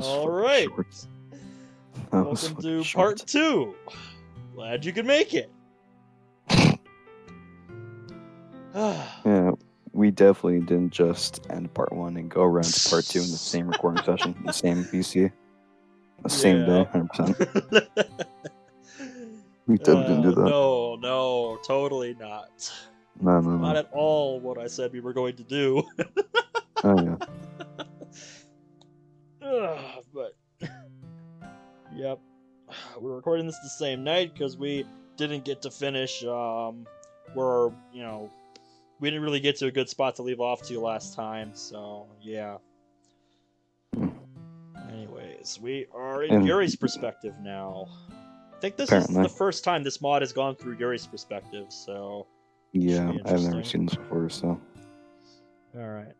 All right. Welcome to part 2. Glad you could make it. Yeah, we definitely didn't just end part 1 and go around to part 2 in the same recording session, the same PC, the same day, 100%. We definitely didn't do that. No, totally not. No. Not at all what I said we were going to do. Oh, yeah. But, yep. We're recording this the same night because we didn't get to finish, we didn't really get to a good spot to leave off to last time, so yeah. Anyways, we are in Yuri's perspective now. I think this is the first time this mod has gone through Yuri's perspective, so... Yeah, I've never seen this before, so... Alright.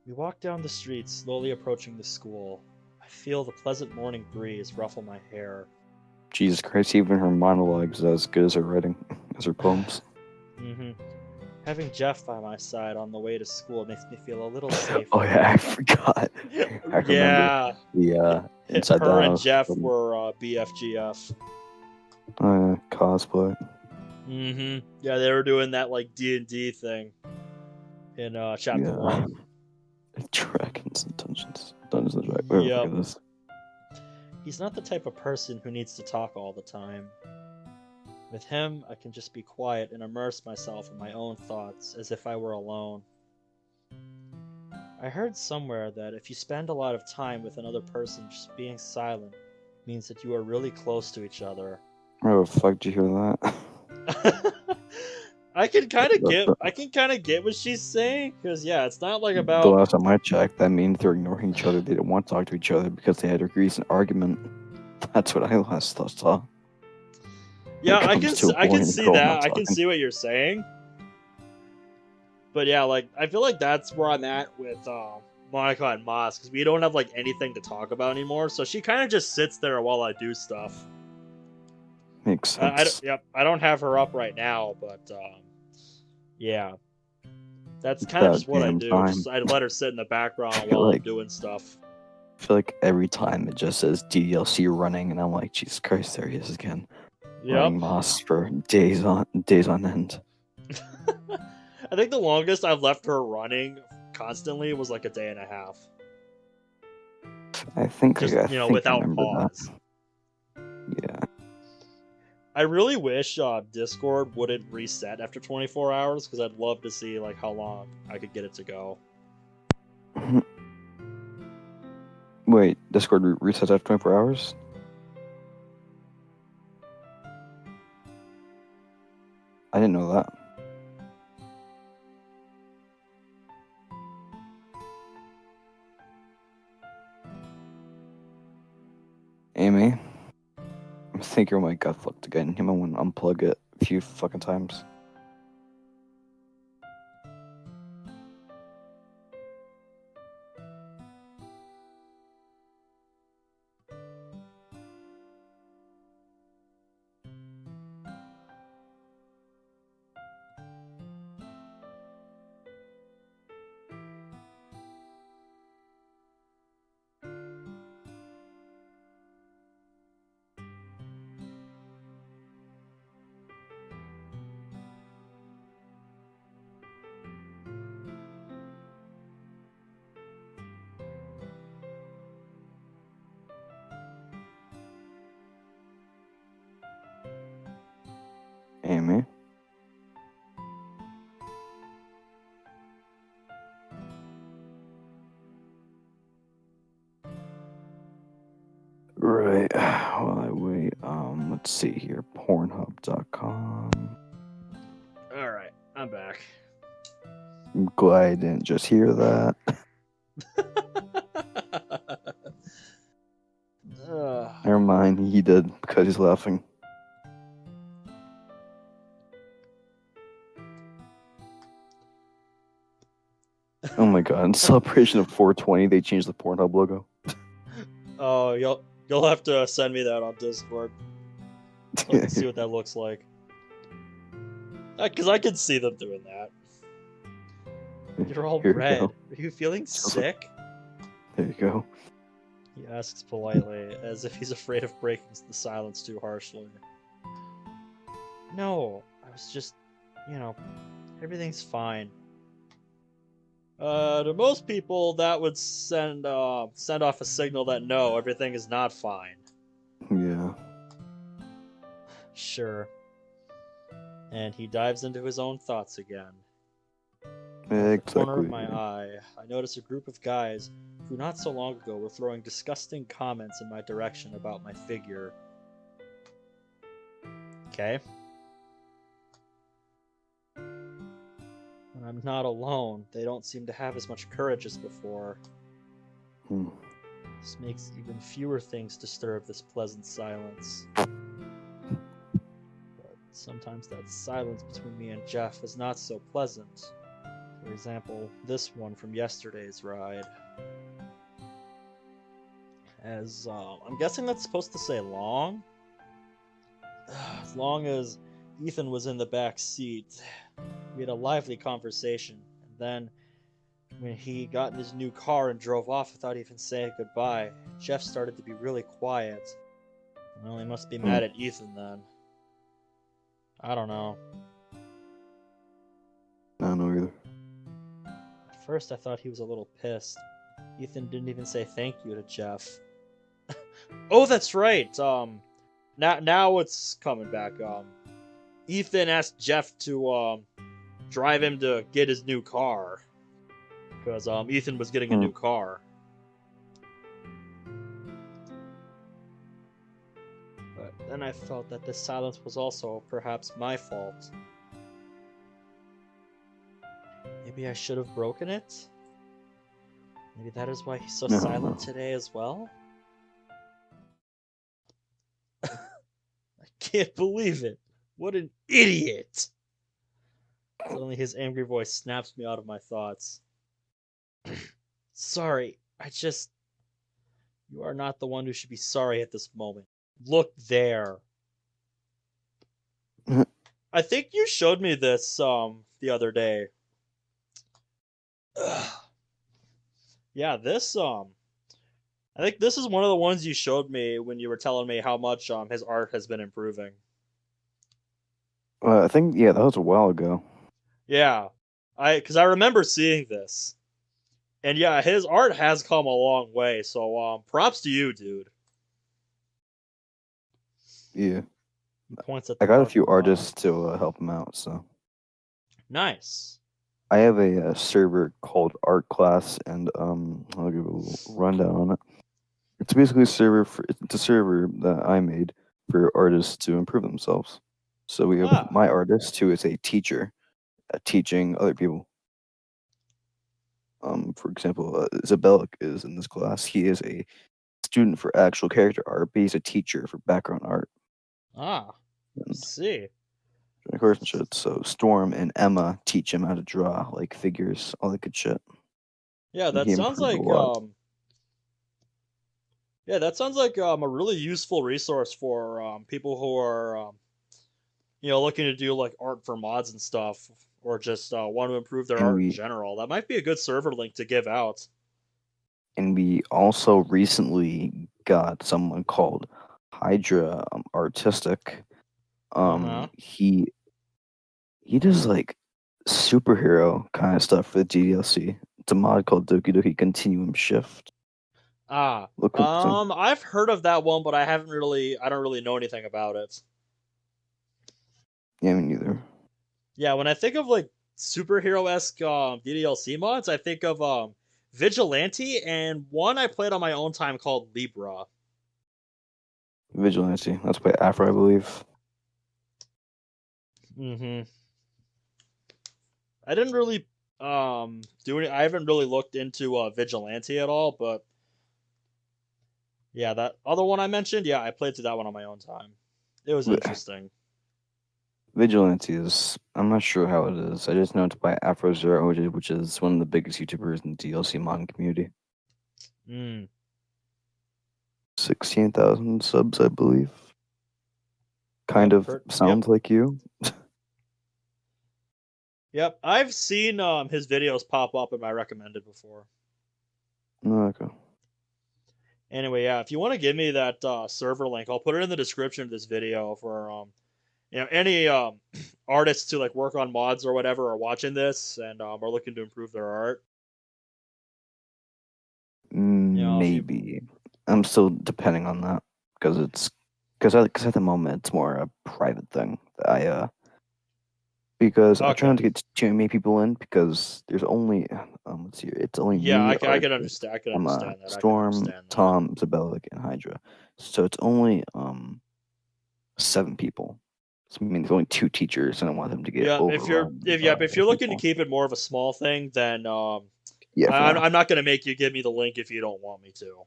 We walk down the street, slowly approaching the school. I feel the pleasant morning breeze ruffle my hair. Jesus Christ, even her monologues are as good as her writing, as her poems. Having Jeff by my side on the way to school makes me feel a little safer. Oh yeah, I forgot. I remember. Yeah. Inside her and Jeff were BFGF. Cosplay. Yeah, they were doing that like D&D thing in chapter 1. Dragons and Dungeons and Dragons. Yep. He's not the type of person who needs to talk all the time. With him, I can just be quiet and immerse myself in my own thoughts as if I were alone. I heard somewhere that if you spend a lot of time with another person, just being silent means that you are really close to each other. Oh, fuck, did you hear that? I can kind of get what she's saying, because yeah, it's not like about... The last time I checked, that means they're ignoring each other. They didn't want to talk to each other because they had a recent argument. That's what I last saw. Yeah, I can see that. I can see what you're saying. But yeah, like, I feel like that's where I'm at with Monica and Moss, because we don't have like anything to talk about anymore. So she kind of just sits there while I do stuff. Makes sense. I don't have her up right now, but yeah, that's kind of just what I do. I let her sit in the background while I'm doing stuff. I feel like every time it just says DDLC running, and I'm like, Jesus Christ, there he is again. Running Moss for days on end. I think the longest I've left her running constantly was like a day and a half. I think just, without pause. Yeah. I really wish Discord wouldn't reset after 24 hours, because I'd love to see like how long I could get it to go. Wait, Discord resets after 24 hours? I didn't know that. Amy? I think your mic got fucked again. You might want to unplug it a few fucking times. Amy? Right, while I wait, let's see here, Pornhub.com. Alright, I'm back. I'm glad I didn't just hear that. Never mind, he did, because he's laughing. Oh my god, in celebration of 420, they changed the Pornhub logo. Oh, you'll have to send me that on Discord. So I can see what that looks like. Because I can see them doing that. You're all red. Are you feeling sick? There you go. He asks politely, as if he's afraid of breaking the silence too harshly. No, I was just, everything's fine. To most people, that would send off a signal that no, everything is not fine. Yeah. Sure. And he dives into his own thoughts again. Yeah, Out of the exactly. corner of my eye, I notice a group of guys who not so long ago were throwing disgusting comments in my direction about my figure. Okay. When I'm not alone, they don't seem to have as much courage as before. This makes even fewer things disturb this pleasant silence. But sometimes that silence between me and Jeff is not so pleasant. For example, this one from yesterday's ride. As, I'm guessing that's supposed to say long? As long as Ethan was in the back seat, we had a lively conversation, and then when he got in his new car and drove off without even saying goodbye, Jeff started to be really quiet. Well, he must be mad at Ethan then. I don't know. I don't know either. At first I thought he was a little pissed. Ethan didn't even say thank you to Jeff. Oh, that's right. Now it's coming back. Ethan asked Jeff to drive him to get his new car because Ethan was getting a new car. But then I felt that this silence was also perhaps my fault. Maybe I should have broken it? Maybe that is why he's so silent today as well? I can't believe it. What an idiot! Suddenly his angry voice snaps me out of my thoughts. Sorry, You are not the one who should be sorry at this moment. Look there. I think you showed me this the other day. Yeah, this I think this is one of the ones you showed me when you were telling me how much his art has been improving. I think that was a while ago. Yeah. Because I remember seeing this. And yeah, his art has come a long way, so props to you, dude. Yeah. He points at I the got a mark few at the bottom. artists to help him out, so. Nice. I have a server called Art Class, and I'll give a little rundown on it. It's basically it's a server that I made for artists to improve themselves. So we have my artist, who is a teacher, teaching other people. For example, Zabelic is in this class. He is a student for actual character art, but he's a teacher for background art. I And see. of course, and shit. So Storm and Emma teach him how to draw, like figures, all that good shit. Yeah, And that he sounds improved a like lot. a really useful resource for people who are looking to do like art for mods and stuff, or just want to improve their And art in we general. That might be a good server link to give out. and we also recently got someone called Hydra Artistic. Uh-huh. He does like superhero kind of stuff for the DDLC. It's a mod called Doki Doki Continuum Shift. Look up some. I've heard of that one, but I don't really know anything about it. Yeah, me neither. Yeah, when I think of like superhero-esque DDLC mods, I think of Vigilante and one I played on my own time called Libra. Vigilante. That's by Afro, I believe. Mm-hmm. I didn't really I haven't really looked into Vigilante at all, but yeah, that other one I mentioned, yeah, I played through that one on my own time. It was interesting. Vigilante is. I'm not sure how it is. I just know it's by Afro Zero, which is one of the biggest YouTubers in the DLC modding community. 16,000 subs, I believe. Kind of sounds like you. Yep, I've seen his videos pop up in my recommended before. Okay. Anyway, yeah, if you want to give me that server link, I'll put it in the description of this video for any artists who like work on mods or whatever are watching this and are looking to improve their art. If you Maybe. I'm still depending on that because at the moment it's more a private thing. Because I'm trying to get too many people in because there's only let's see, it's only yeah, me, I can Arthur, understand. I can understand that. I can Storm, understand that. Tom, Isabella, and Hydra. So it's only 7 people. So I mean, there's only 2 teachers, and I want them to get overrun. If you're looking to People. keep it more of a small thing, then Yeah, for now. I'm not gonna make you give me the link if you don't want me to.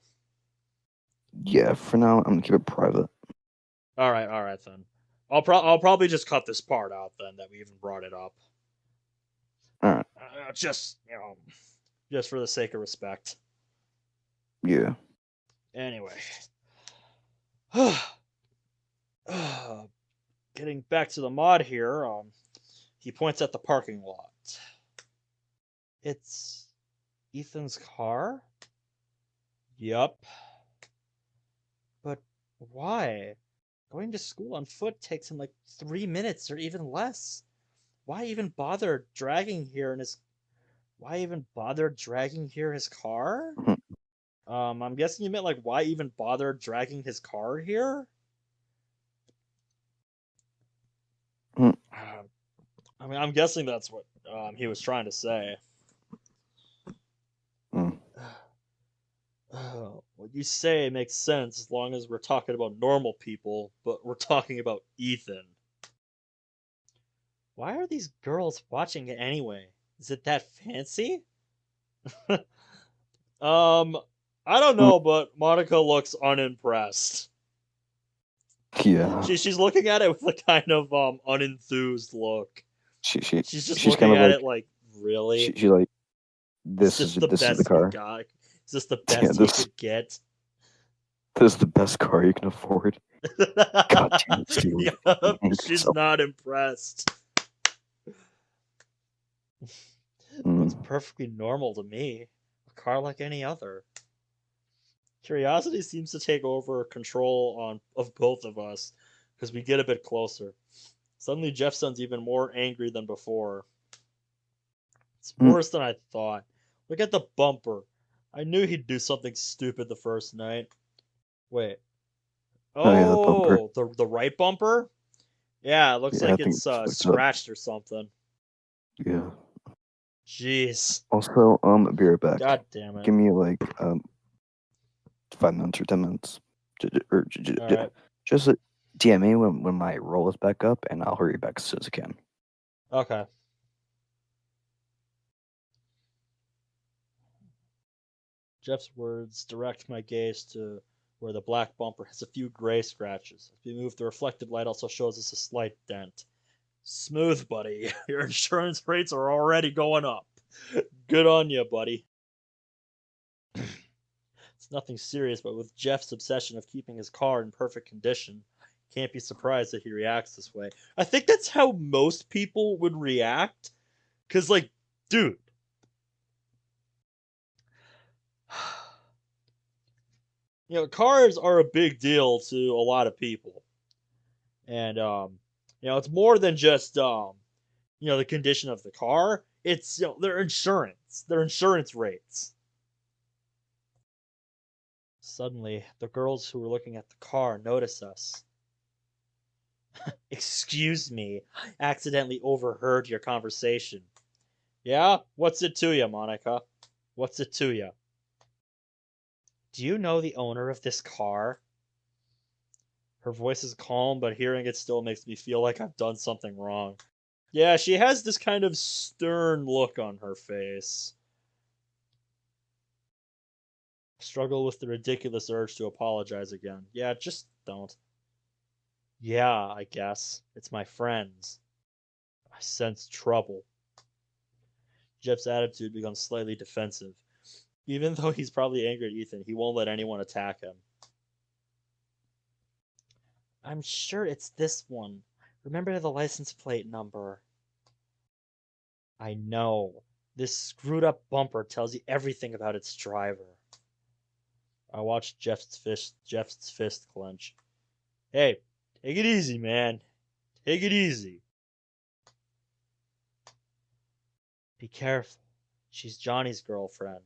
Yeah, for now, I'm gonna keep it private. All right then. I'll probably just cut this part out then that we even brought it up. All right. Just just for the sake of respect. Yeah. Anyway, getting back to the mod here. He points at the parking lot. It's Ethan's car. Yup. But why? Going to school on foot takes him like 3 minutes or even less. Why even bother dragging here in his? Why even bother dragging here his car? I'm guessing you meant like why even bother dragging his car here? I mean, I'm guessing that's what he was trying to say. What you say makes sense as long as we're talking about normal people, but we're talking about Ethan. Why are these girls watching it anyway? Is it that fancy? I don't know, but Monica looks unimpressed. Yeah. She's looking at it with a kind of unenthused look. She's just looking kind of at like, it like, really? she like, this is the car. Is this the best you could get? This is the best car you can afford. God damn it, Steve. Yep, she's not impressed. Looks perfectly normal to me. A car like any other. Curiosity seems to take over control of both of us because we get a bit closer. Suddenly, Jeff sounds even more angry than before. It's worse than I thought. Look at the bumper. I knew he'd do something stupid the first night. Wait. Yeah, the bumper. The right bumper? Yeah, it looks like it's scratched or something. Yeah. Jeez. Also, be right back. God damn it. Give me like 5 minutes or 10 minutes. Right. Just DM me when my roll is back up, and I'll hurry back as soon as I can. Okay. Jeff's words direct my gaze to where the black bumper has a few gray scratches. As we move, the reflected light also shows us a slight dent. Smooth, buddy. Your insurance rates are already going up. Good on you, buddy. It's nothing serious, but with Jeff's obsession of keeping his car in perfect condition, can't be surprised that he reacts this way. I think that's how most people would react. Because, like, dude. Cars are a big deal to a lot of people. And, it's more than just, the condition of the car. It's, their insurance rates. Suddenly, the girls who were looking at the car notice us. Excuse me, I accidentally overheard your conversation. Yeah? What's it to you, Monica? What's it to you? Do you know the owner of this car? Her voice is calm, but hearing it still makes me feel like I've done something wrong. Yeah, she has this kind of stern look on her face. Struggle with the ridiculous urge to apologize again. Yeah, just don't. Yeah, I guess. It's my friends. I sense trouble. Jeff's attitude becomes slightly defensive. Even though he's probably angry at Ethan, he won't let anyone attack him. I'm sure it's this one. Remember the license plate number. I know. This screwed up bumper tells you everything about its driver. I watched Jeff's fist clench. Hey, take it easy, man. Take it easy. Be careful. She's Johnny's girlfriend.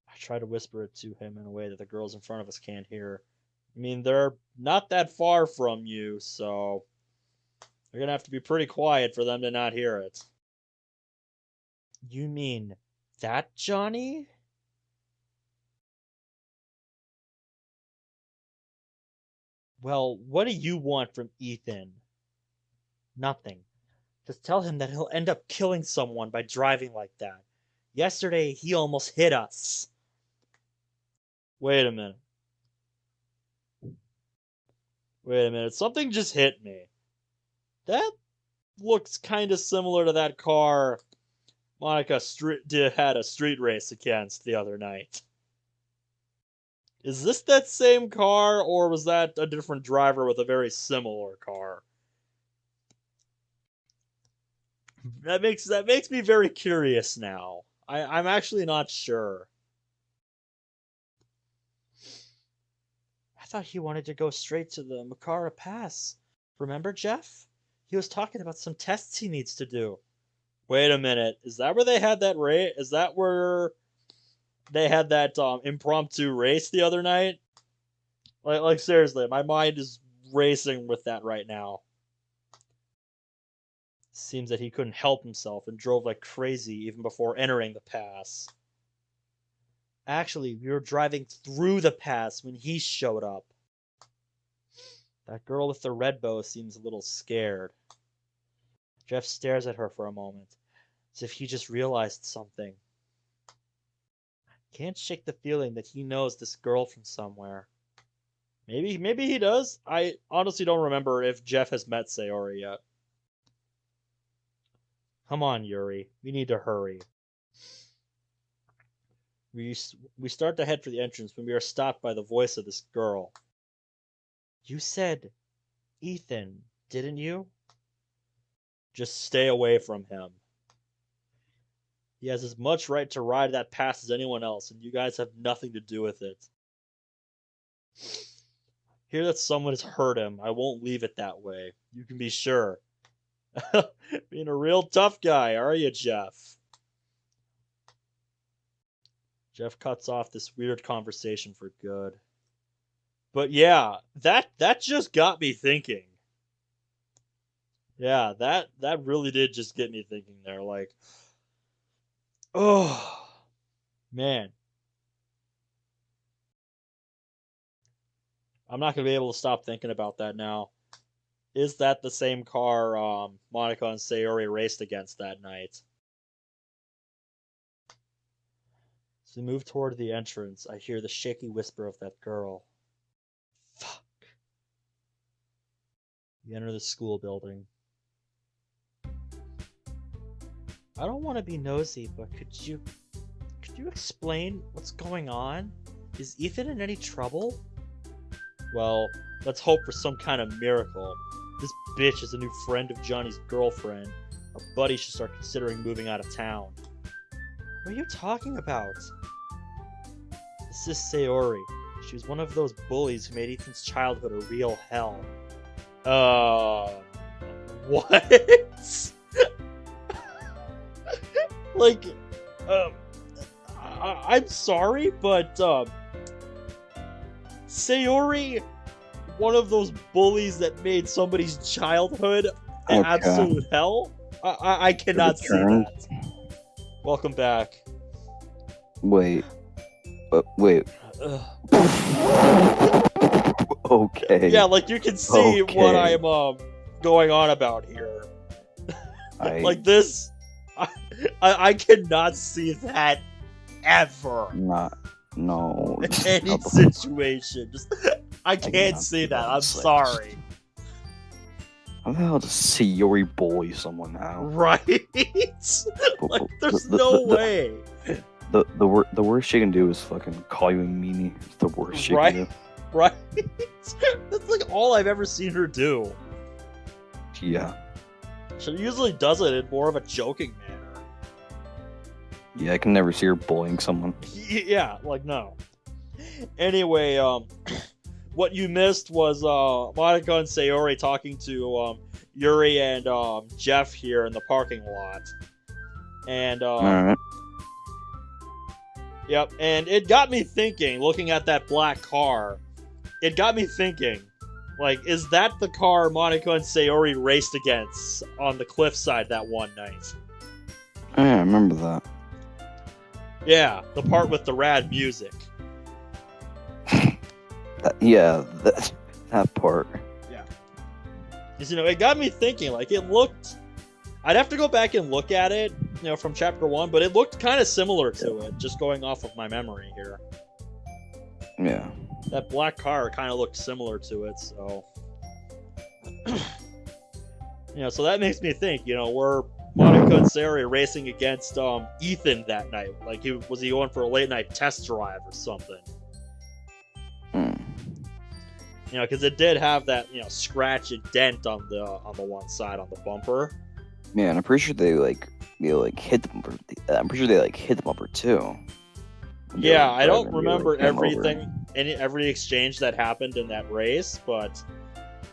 I try to whisper it to him in a way that the girls in front of us can't hear. I mean, they're not that far from you, so you're gonna have to be pretty quiet for them to not hear it. You mean that Johnny? Well, what do you want from Ethan? Nothing. Just tell him that he'll end up killing someone by driving like that. Yesterday, he almost hit us. Wait a minute. Wait a minute. Something just hit me. That looks kind of similar to that car Monica had a street race against the other night. Is this that same car, or was that a different driver with a very similar car? That makes me very curious now. I'm actually not sure. I thought he wanted to go straight to the Makara Pass. Remember, Jeff? He was talking about some tests he needs to do. Wait a minute. Is that where they had that race? Is that where they had that impromptu race the other night? Like seriously, my mind is racing with that right now. Seems that he couldn't help himself and drove like crazy even before entering the pass. Actually, we were driving through the pass when he showed up. That girl with the red bow seems a little scared. Jeff stares at her for a moment, as if he just realized something. Can't shake the feeling that he knows this girl from somewhere. Maybe he does. I honestly don't remember if Jeff has met Sayori yet. Come on, Yuri. We need to hurry. We start to head for the entrance when we are stopped by the voice of this girl. You said Ethan, didn't you? Just stay away from him. He has as much right to ride that pass as anyone else, and you guys have nothing to do with it. Hear that someone has hurt him. I won't leave it that way. You can be sure. Being a real tough guy, are you, Jeff? Jeff cuts off this weird conversation for good. But yeah, that just got me thinking. Yeah, that really did just get me thinking there. Like, oh, man. I'm not going to be able to stop thinking about that now. Is that the same car Monica and Sayori raced against that night? As we move toward the entrance, I hear the shaky whisper of that girl. Fuck. We enter the school building. I don't want to be nosy, but could you explain what's going on? Is Ethan in any trouble? Well, let's hope for some kind of miracle. This bitch is a new friend of Johnny's girlfriend. Our buddy should start considering moving out of town. What are you talking about? This is Sayori. She was one of those bullies who made Ethan's childhood a real hell. What? Like, I'm sorry, but, Sayori, one of those bullies that made somebody's childhood an absolute hell? I cannot see that. Welcome back. Wait. Okay. Yeah, like, you can see what I'm, going on about here. Like, this... I cannot see that ever. No. In any situation. I can't see that. I'm sorry. How the hell does Sayori bully someone now? Right? Like, there's no way. The worst she can do is fucking call you a meanie. It's the worst she can do. Right? That's like all I've ever seen her do. Yeah. She usually does it in more of a joking manner. Yeah, I can never see her bullying someone. Yeah, like, no. Anyway, what you missed was Monica and Sayori talking to Yuri and Jeff here in the parking lot. And Alright. yep, and it got me thinking, looking at that black car, it got me thinking, like, is that the car Monica and Sayori raced against on the cliffside that one night? Yeah, I remember that. Yeah, the part with the rad music. That part. Yeah. Because, it got me thinking, like, it looked... I'd have to go back and look at it, from Chapter 1, but it looked kind of similar to it, just going off of my memory here. Yeah. That black car kind of looked similar to it, so... so that makes me think, were Monica and Sayori racing against Ethan that night? Like, was he going for a late-night test drive or something? Because it did have that, scratch and dent on the one side on the bumper. Yeah, and I'm pretty sure they hit the bumper. I'm pretty sure they hit the bumper too. Yeah, I don't remember everything, every exchange that happened in that race, but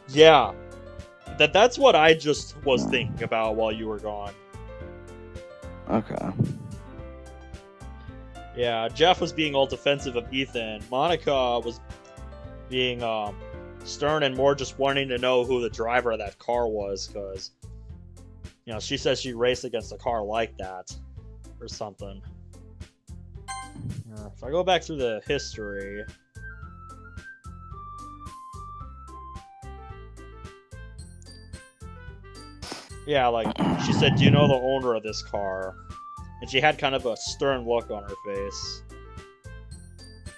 yeah, that's what I just was thinking about while you were gone. Okay. Yeah, Jeff was being all defensive of Ethan. Monica was being stern and more just wanting to know who the driver of that car was, because she says she raced against a car like that or something. If I go back through the history, yeah, like, she said, "Do you know the owner of this car?" And she had kind of a stern look on her face.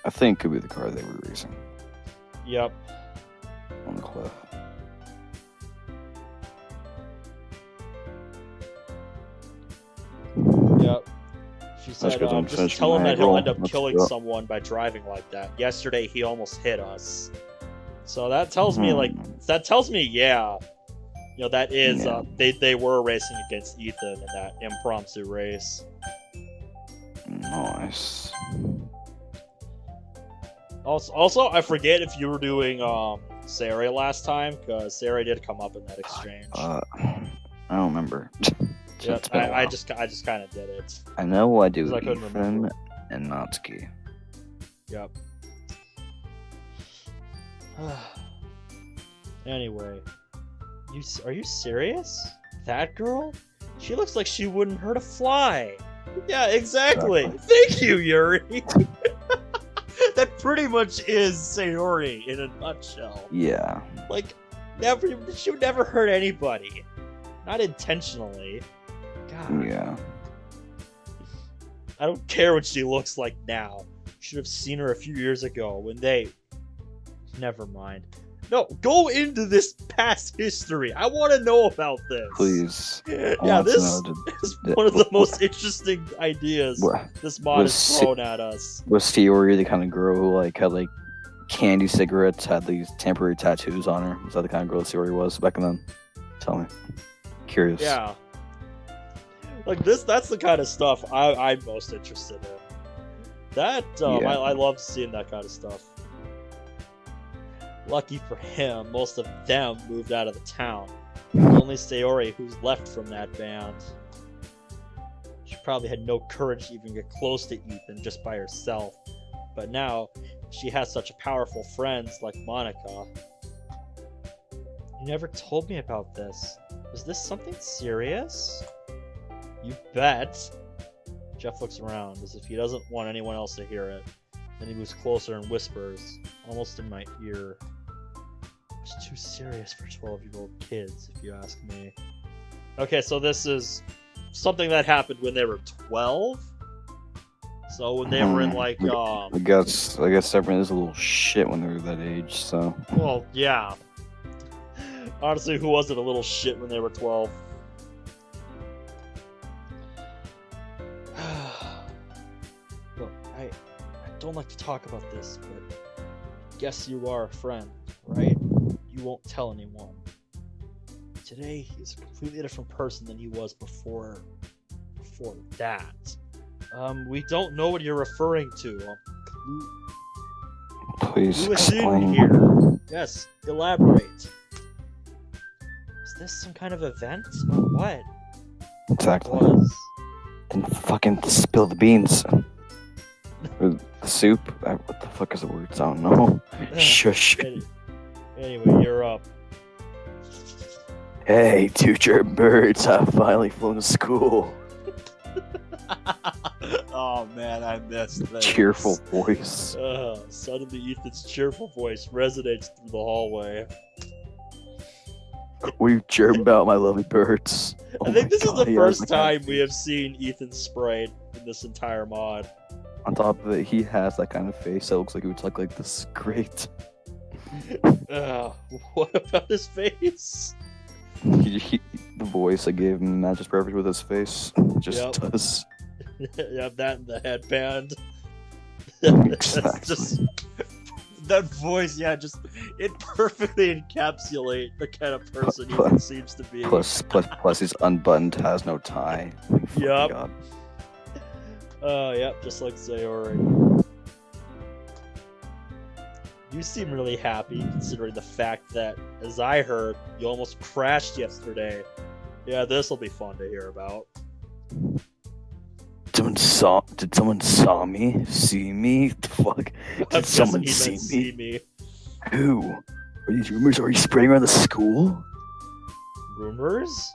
I think it could be the car they were racing. Yep. On the cliff. Yep. She said, just tell him that he'll end up killing someone by driving like that. Yesterday, he almost hit us. So that tells me, yeah, that is, they were racing against Ethan in that impromptu race. Nice. Also, I forget if you were doing Sayori last time, because Sayori did come up in that exchange. I don't remember. Yep, I just kind of did it. I know I do. I couldn't remember. And Natsuki. Yep. Anyway, are you serious? That girl? She looks like she wouldn't hurt a fly. Yeah, exactly. Thank you, Yuri. That pretty much is Sayori in a nutshell. Yeah. Like, she would never hurt anybody. Not intentionally. God. Yeah. I don't care what she looks like now. Should have seen her a few years ago when they... Never mind. No, go into this past history. I want to know about this. Please. Yeah, this is one of the most interesting ideas this mod has thrown at us. Was Sayori the kind of girl who had candy cigarettes, had these temporary tattoos on her? Was that the kind of girl Sayori was back then? Tell me. Curious. Yeah. Like that's the kind of stuff I'm most interested in. I love seeing that kind of stuff. Lucky for him, most of them moved out of the town. Only Sayori who's left from that band. She probably had no courage to even get close to Ethan just by herself. But now, she has such powerful friends like Monica. You never told me about this. Was this something serious? You bet. Jeff looks around as if he doesn't want anyone else to hear it. Then he moves closer and whispers, almost in my ear. It's too serious for 12-year-old kids, if you ask me. Okay, so this is something that happened when they were 12? So when they were in I guess everyone is a little shit when they're that age, so... Well, yeah. Honestly, who wasn't a little shit when they were 12? Look, I don't like to talk about this, but I guess you are a friend, right? You won't tell anyone. Today, he's a completely different person than he was before that. We don't know what you're referring to. Please Do a scene explain. here. Yes, elaborate. Is this some kind of event or what? Exactly. Was. Then fucking spill the beans. Or the soup. What the fuck is the words? I don't know. Shush. Anyway, you're up. Hey, two birds have finally flown to school. Oh man, I missed that. Cheerful voice. Suddenly Ethan's cheerful voice resonates through the hallway. We've chirped about my lovely birds. I think this is the he has first like time we have seen Ethan sprayed in this entire mod. On top of it, he has that kind of face that looks like he would talk like this. Great. What about his face? The voice I gave him matches perfect with his face. Just Yep. does. You have that in the headband. Exactly. That's just that voice, yeah, just it perfectly encapsulates the kind of person Ethan seems to be. Plus, he's unbuttoned, has no tie. Yup. God. Yep, just like Sayori. You seem really happy considering the fact that, as I heard, you almost crashed yesterday. Yeah, this'll be fun to hear about. Did someone see me? The fuck? I'm Did someone guessing he meant see me? Who? Are these rumors already spreading around the school? Rumors?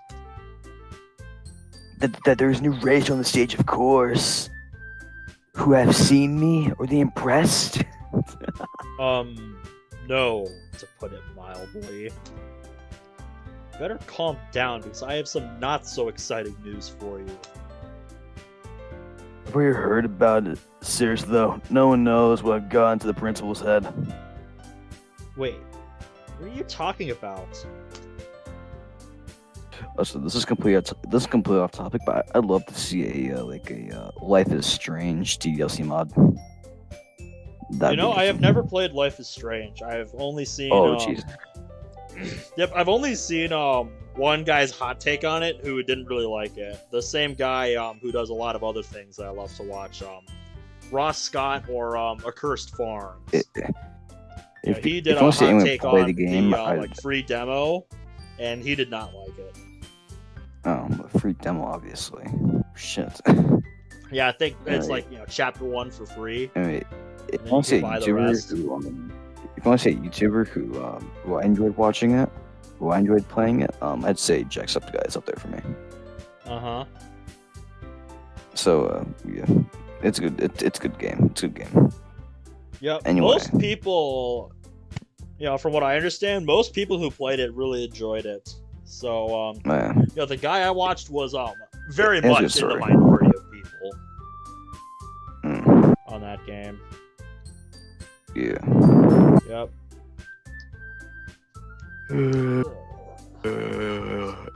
That there's new race on the stage, of course. Who have seen me? Are they impressed? No, to put it mildly. Better calm down because I have some not so exciting news for you. Have you heard about it? Seriously though, no one knows what got into the principal's head. Wait, what are you talking about? Listen, this is completely off topic, but I'd love to see a Life is Strange DDLC mod. I have never played Life is Strange. I've only seen. Oh Jesus. Yep, I've only seen one guy's hot take on it who didn't really like it. The same guy who does a lot of other things that I love to watch. Ross Scott or Accursed Farm. He did a hot take on the game, free demo, and he did not like it. Oh, a free demo, obviously. Shit. Yeah, I think it's chapter 1 for free. Anyway, if you want to see a YouTuber who I enjoyed watching it, who I enjoyed playing it, I'd say Jacksepticeye up there for me. So yeah, it's good. It's a good game. It's a good game. Yep. Anyway. Most people, from what I understand, most people who played it really enjoyed it. So the guy I watched was very much in the minority of people on that game. Yeah. Yep.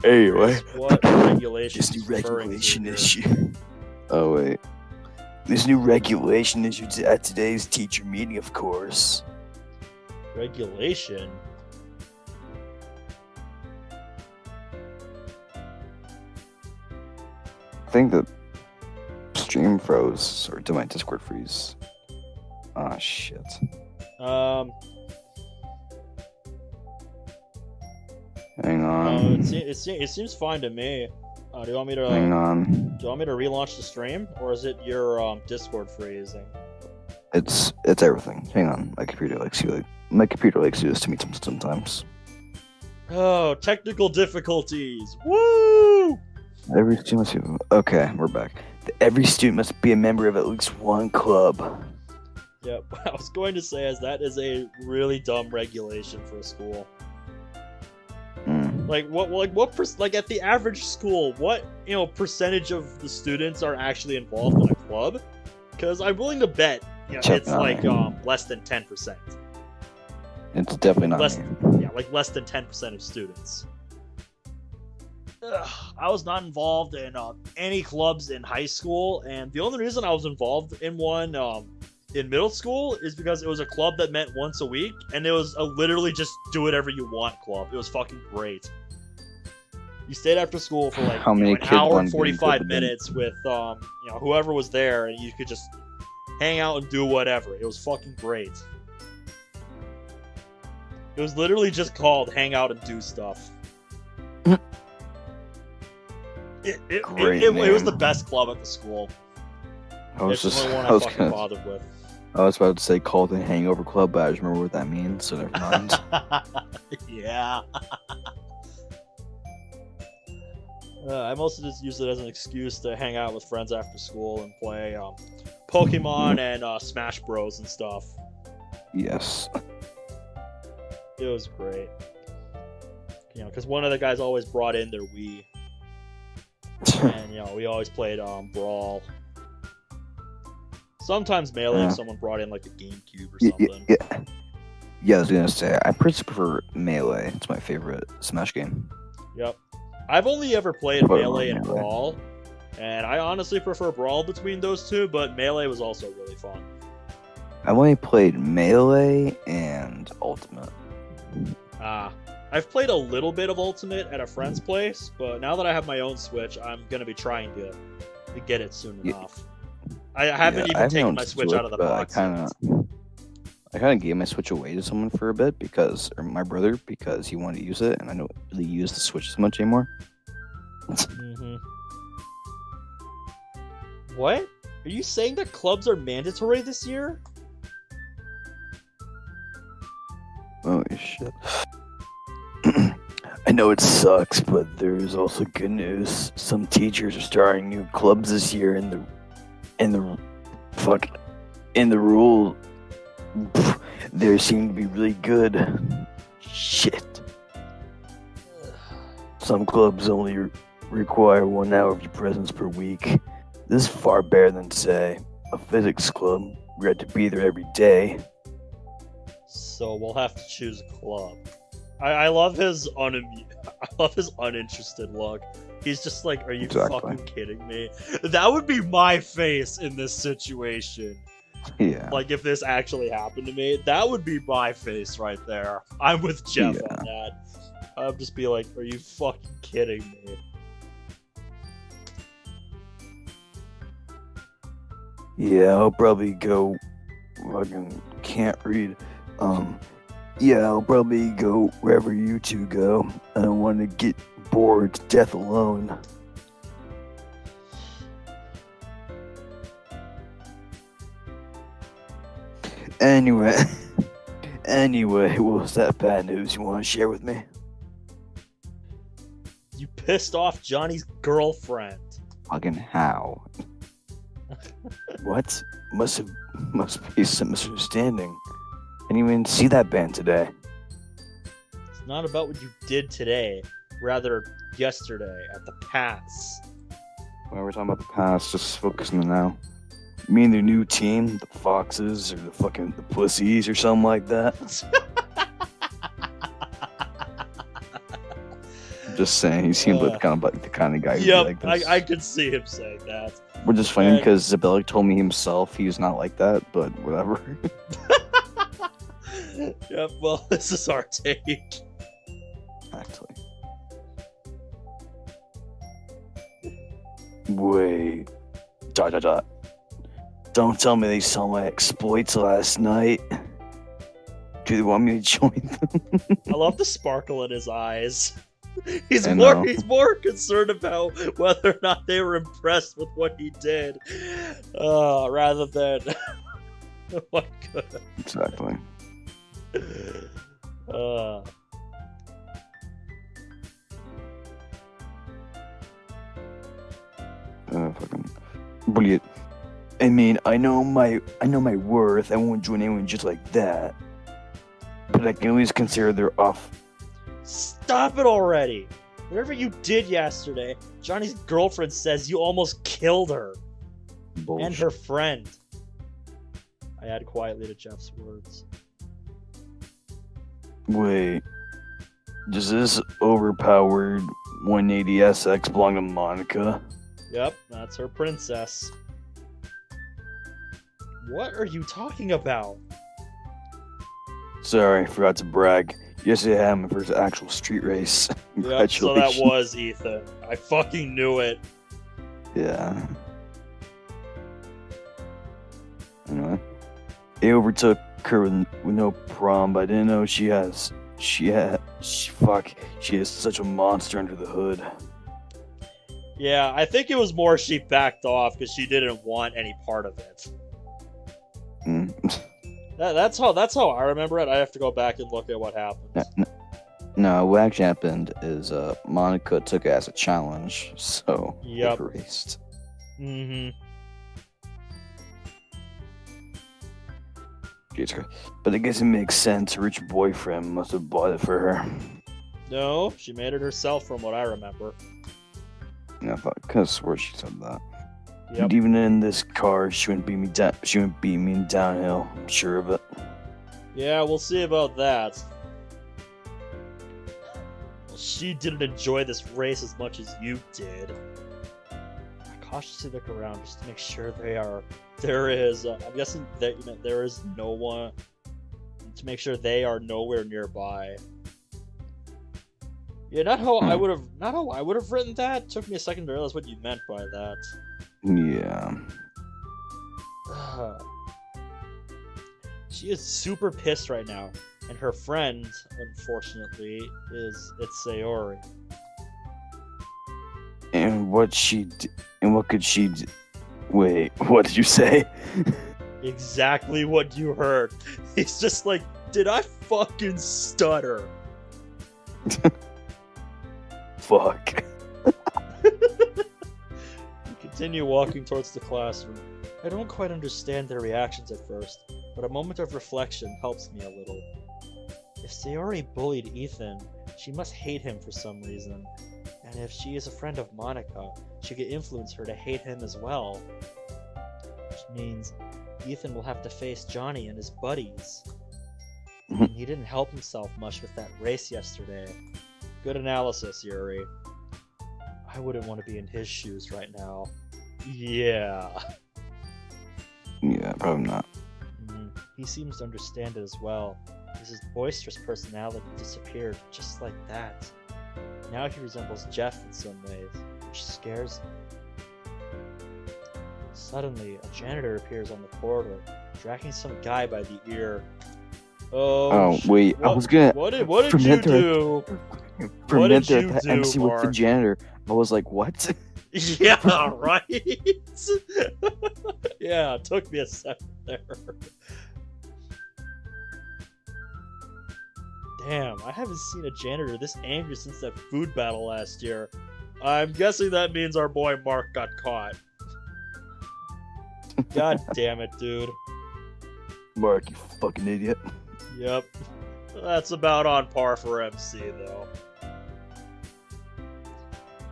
Anyway, what regulation? This new regulation issue. Oh wait, this new regulation issue at today's teacher meeting, of course. Regulation. I think the stream froze, or did my Discord freeze? Ah, shit. Hang on. It seems fine to me. Do you want me to? Hang on. Do you want me to relaunch the stream, or is it your Discord freezing? It's everything. Hang on. My computer likes to do this to me sometimes. Oh, technical difficulties! Woo! Every student must be... Okay, we're back. Every student must be a member of at least one club. Yep, what I was going to say is that is a really dumb regulation for a school. Like at the average school, what percentage of the students are actually involved in a club? Because I'm willing to bet it's less than 10%. It's definitely not. Less than 10% of students. I was not involved in any clubs in high school, and the only reason I was involved in one in middle school is because it was a club that met once a week, and it was a literally just do whatever you want club. It was fucking great. You stayed after school for like an hour and 45 minutes with whoever was there, and you could just hang out and do whatever. It was fucking great. It was literally just called hang out and do stuff. It was the best club at the school. It's the only one I fucking bothered with. I was about to say call the Hangover Club, but I just remember what that means, so never mind. Yeah. I mostly just use it as an excuse to hang out with friends after school and play Pokemon and Smash Bros and stuff. Yes. It was great. You know, because one of the guys always brought in their Wii. And, you know, we always played Brawl. Sometimes Melee if someone brought in, like, a GameCube or something. Yeah, I was gonna say, I prefer Melee. It's my favorite Smash game. Yep. I've only ever played Melee and Brawl, and I honestly prefer Brawl between those two, but Melee was also really fun. I've only played Melee and Ultimate. I've played a little bit of Ultimate at a friend's place, but now that I have my own Switch, I'm going to be trying to get it soon enough. I haven't even taken my Switch out of the box. I kind of gave my Switch away to someone for a bit or my brother, because he wanted to use it, and I don't really use the Switch as much anymore. Mm-hmm. What? Are you saying that clubs are mandatory this year? Oh shit. I know it sucks, but there's also good news. Some teachers are starting new clubs this year, and the rule, they seem to be really good. Shit. Some clubs only require 1 hour of your presence per week. This is far better than, say, a physics club. We had to be there every day. So we'll have to choose a club. I love his uninterested look. He's just like, are you fucking kidding me? That would be my face in this situation. Yeah. Like, if this actually happened to me, that would be my face right there. I'm with Jeff on that. I'd just be like, are you fucking kidding me? Yeah, I'll probably go. Fucking can't read. Yeah, I'll probably go wherever you two go. I don't want to get bored to death alone. Anyway, what's that bad news you want to share with me? You pissed off Johnny's girlfriend. Fucking how? What? Must be some misunderstanding. I didn't even see that band today. It's not about what you did today, rather yesterday at the pass. When we're talking about the past, just focus on the now. You mean their new team, the Foxes, or the Pussies, or something like that? Just saying, he seems like the kind of guy who'd be like this. I could see him saying that. We're just funny because Zabellic told me himself he's not like that, but whatever. Yep, well, this is our take. Actually. Wait. ... Don't tell me they saw my exploits last night. Do they want me to join them? I love the sparkle in his eyes. He's more concerned about whether or not they were impressed with what he did, rather than what could. Exactly. Fucking. Brilliant. I mean, I know my worth. I won't join anyone just like that. But I can at least consider they're off. Stop it already! Whatever you did yesterday, Johnny's girlfriend says you almost killed her. Bullshit. And her friend. I add quietly to Jeff's words. Wait. Does this overpowered 180SX belong to Monica? Yep, that's her princess. What are you talking about? Sorry, forgot to brag. Yesterday I had my first actual street race. Yep, so that was Ethan. I fucking knew it. Yeah. Anyway. He overtook her with no problem, but I didn't know she has She is such a monster under the hood. Yeah, I think it was more she backed off because she didn't want any part of it. That's how I remember it. I have to go back and look at what happened. No, what actually happened is Monica took it as a challenge, so Yep. they raced. Mm-hmm. But I guess it makes sense. Her rich boyfriend must have bought it for her. No, she made it herself from what I remember. Yeah, I could have swore she said that. Yep. And even in this car, she wouldn't beat me down. She wouldn't beat me in downhill. I'm sure of it. Yeah, we'll see about that. Well, she didn't enjoy this race as much as you did. I cautiously look around just to make sure there is. I'm guessing that there is no one. To make sure they are nowhere nearby. Yeah, not how I would have written that. It took me a second to realize what you meant by that. Yeah. She is super pissed right now, and her friend, unfortunately, it's Sayori. And what could she do? Wait, what did you say? Exactly what you heard. He's just like, did I fucking stutter? Fuck. We continue walking towards the classroom. I don't quite understand their reactions at first, but a moment of reflection helps me a little. If Sayori bullied Ethan, she must hate him for some reason. And if she is a friend of Monica, she could influence her to hate him as well. Which means Ethan will have to face Johnny and his buddies. And he didn't help himself much with that race yesterday. Good analysis, Yuri. I wouldn't want to be in his shoes right now. Yeah. Yeah, probably not. He seems to understand it as well. His boisterous personality disappeared just like that. Now he resembles Jeff in some ways, which scares me. Suddenly, a janitor appears on the corridor, dragging some guy by the ear. Oh wait, I was gonna. What did you do? What did you do, MC with the janitor? I was like, what? Yeah, right? Yeah, it took me a second there. Damn, I haven't seen a janitor this angry since that food battle last year. I'm guessing that means our boy Mark got caught. God damn it, dude. Mark, you fucking idiot. Yep. That's about on par for MC, though.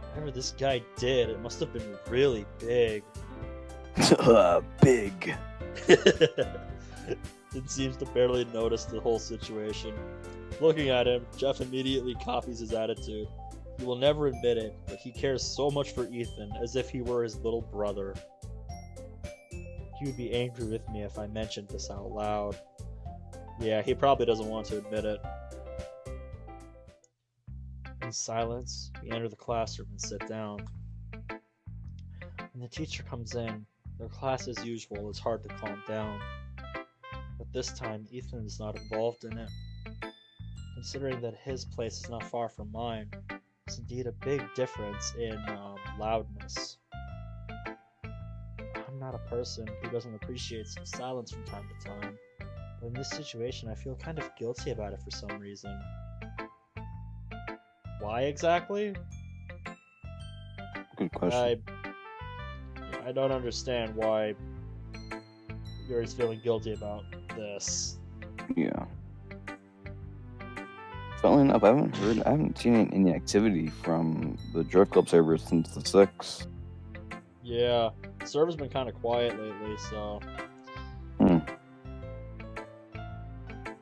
Whatever this guy did, it must have been really big. Big. It seems to barely notice the whole situation. Looking at him, Jeff immediately copies his attitude. He will never admit it, but he cares so much for Ethan, as if he were his little brother. He would be angry with me if I mentioned this out loud. Yeah, he probably doesn't want to admit it. In silence, we enter the classroom and sit down. When the teacher comes in, their class as usual is hard to calm down. But this time, Ethan is not involved in it. Considering that his place is not far from mine, it's indeed a big difference in loudness. I'm not a person who doesn't appreciate some silence from time to time, but in this situation I feel kind of guilty about it for some reason. Why exactly? Good question. I don't understand why you're feeling guilty about this. Yeah. Funnily enough, I haven't seen any activity from the Drift Club server since the 6th. Yeah, the server's been kind of quiet lately, so...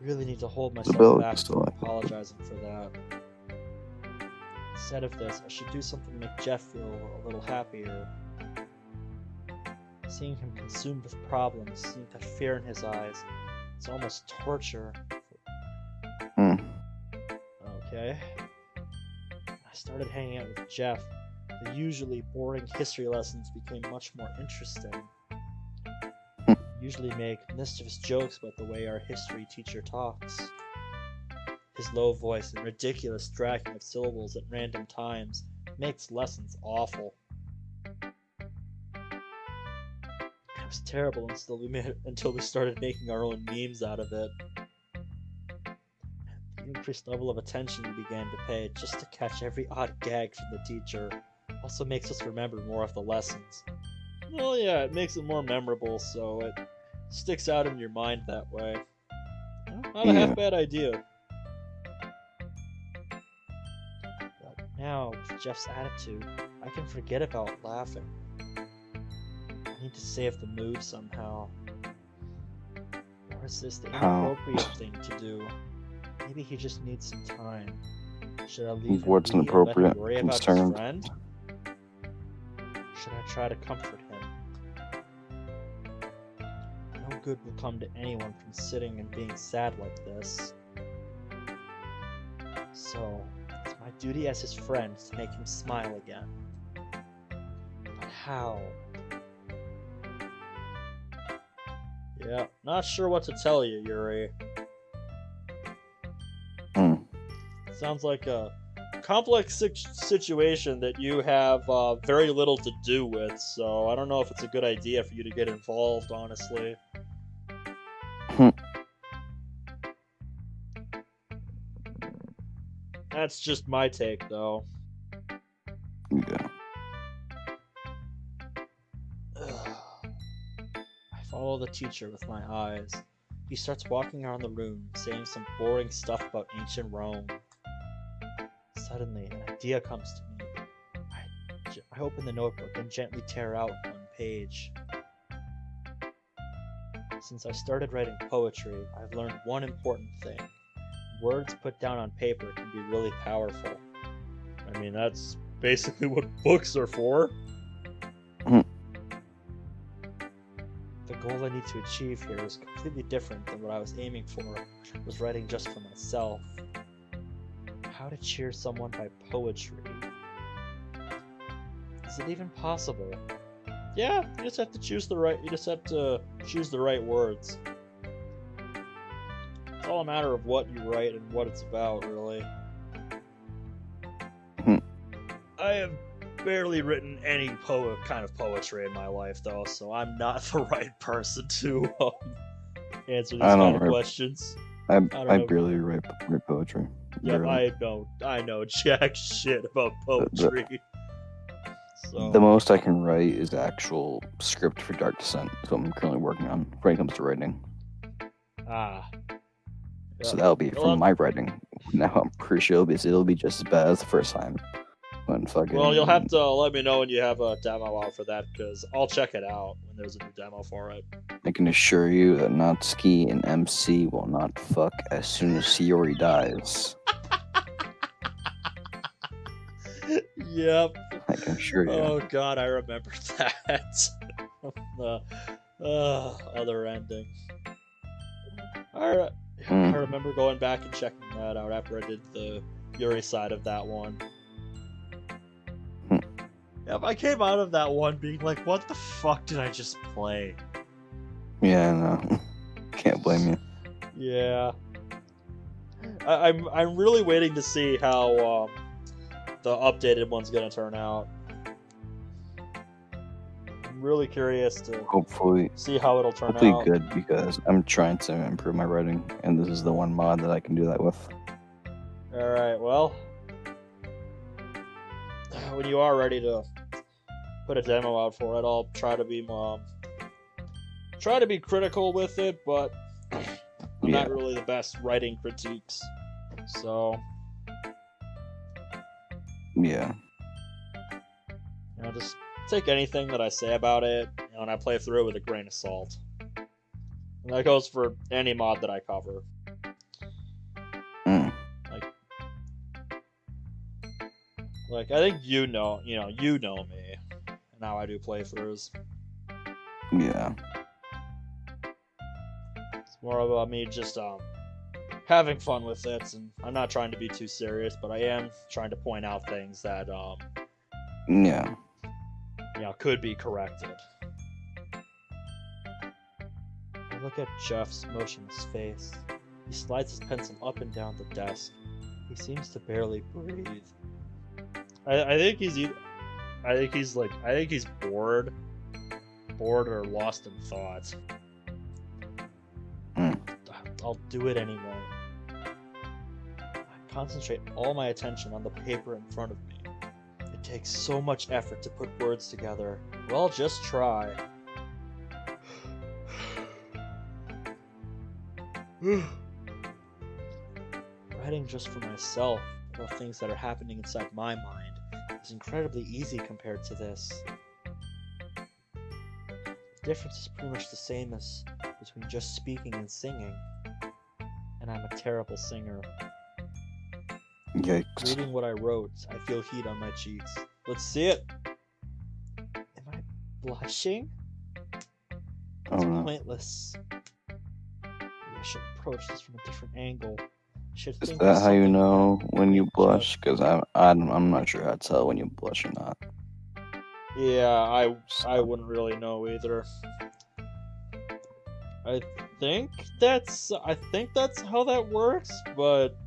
Really need to hold myself back from apologizing for that. Instead of this, I should do something to make Jeff feel a little happier. Seeing him consumed with problems, seeing that fear in his eyes, it's almost torture. Okay. I started hanging out with Jeff. The usually boring history lessons became much more interesting. Usually make mischievous jokes about the way our history teacher talks. His low voice and ridiculous dragging of syllables at random times makes lessons awful. It was terrible until we started making our own memes out of it. The increased level of attention we began to pay just to catch every odd gag from the teacher also makes us remember more of the lessons. Well, yeah, it makes it more memorable, so it sticks out in your mind that way. Not a half bad idea. But now, with Jeff's attitude, I can forget about laughing. I need to save the mood somehow. Or is this the inappropriate thing to do? Maybe he just needs some time. Should I leave him be and let him worry about his friend? Should I try to comfort him? No good will come to anyone from sitting and being sad like this. So, it's my duty as his friend to make him smile again. But how? Yeah, not sure what to tell you, Yuri. Sounds like a complex situation that you have very little to do with, so I don't know if it's a good idea for you to get involved, honestly. That's just my take, though. Yeah. I follow the teacher with my eyes. He starts walking around the room, saying some boring stuff about ancient Rome. Suddenly, an idea comes to me. I open the notebook and gently tear out one page. Since I started writing poetry, I've learned one important thing. Words put down on paper can be really powerful. I mean, that's basically what books are for. The goal I need to achieve here is completely different than what I was aiming for. I was writing just for myself. How to cheer someone by poetry. Is it even possible? Yeah, you just have to choose the right words. It's all a matter of what you write and what it's about, really. I have barely written any kind of poetry in my life, though, so I'm not the right person to answer these kind of questions. I barely write poetry. Yep, I know jack shit about poetry. So. The most I can write is the actual script for Dark Descent, so I'm currently working on when it comes to writing. Ah. Yep. So that'll be from my writing. Now I'm pretty sure it'll be just as bad as the first time. Well, you'll have to let me know when you have a demo out for that, because I'll check it out when there's a new demo for it. I can assure you that Natsuki and MC will not fuck as soon as Shiori dies. Yep. I can assure you. Oh god, I remember that. The other ending. I remember going back and checking that out after I did the Yuri side of that one. Yep, I came out of that one being like, what the fuck did I just play? Yeah, no. Can't blame you. Yeah. I'm really waiting to see how the updated one's gonna turn out. I'm really curious to see how it'll turn out. Hopefully good, because I'm trying to improve my writing, and this is the one mod that I can do that with. Alright, well, when you are ready to put a demo out for it, I'll try to be critical with it, but I'm not really the best writing critiques, so yeah. You know, just take anything that I say about it, and I play through it with a grain of salt. And that goes for any mod that I cover. Like I think you know me, and how I do playthroughs. Yeah. It's more about me just having fun with it, and I'm not trying to be too serious, but I am trying to point out things that could be corrected. I look at Jeff's motionless face. He slides his pencil up and down the desk. He seems to barely breathe. I think he's bored or lost in thought. I'll do it anyway. I concentrate all my attention on the paper in front of me. It takes so much effort to put words together. Well, just try. Writing just for myself about things that are happening inside my mind is incredibly easy compared to this. The difference is pretty much the same as between just speaking and singing. And I'm a terrible singer. Yikes. Reading what I wrote, I feel heat on my cheeks. Let's see it! Am I blushing? It's pointless. Maybe I should approach this from a different angle. Is that how you know when you blush? Because I'm not sure how to tell when you blush or not. Yeah, I wouldn't really know either. I think that's how that works, but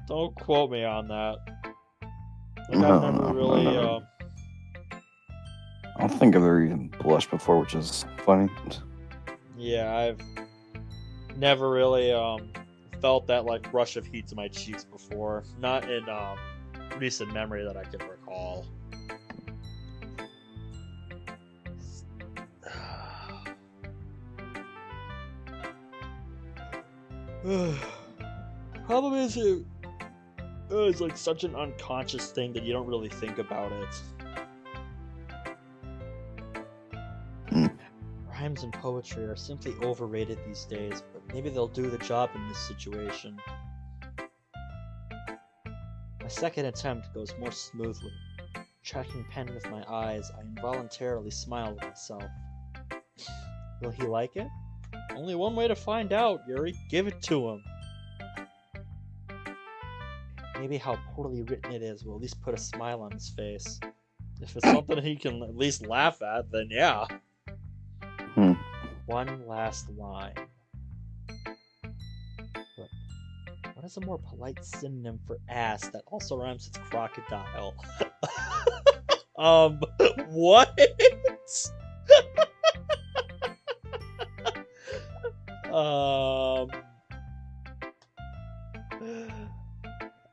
don't quote me on that. I've never really. I don't think I've ever even blushed before, which is funny. Yeah, I've never really felt that like rush of heat to my cheeks before. Not in recent memory that I can recall. Problem is, it's like such an unconscious thing that you don't really think about it. Rhymes and poetry are simply overrated these days, but maybe they'll do the job in this situation. My second attempt goes more smoothly. Tracking pen with my eyes, I involuntarily smile at myself. Will he like it? Only one way to find out, Yuri. Give it to him. Maybe how poorly written it is will at least put a smile on his face. If it's something he can at least laugh at, then yeah. One last line. But what is a more polite synonym for ass that also rhymes with crocodile? What?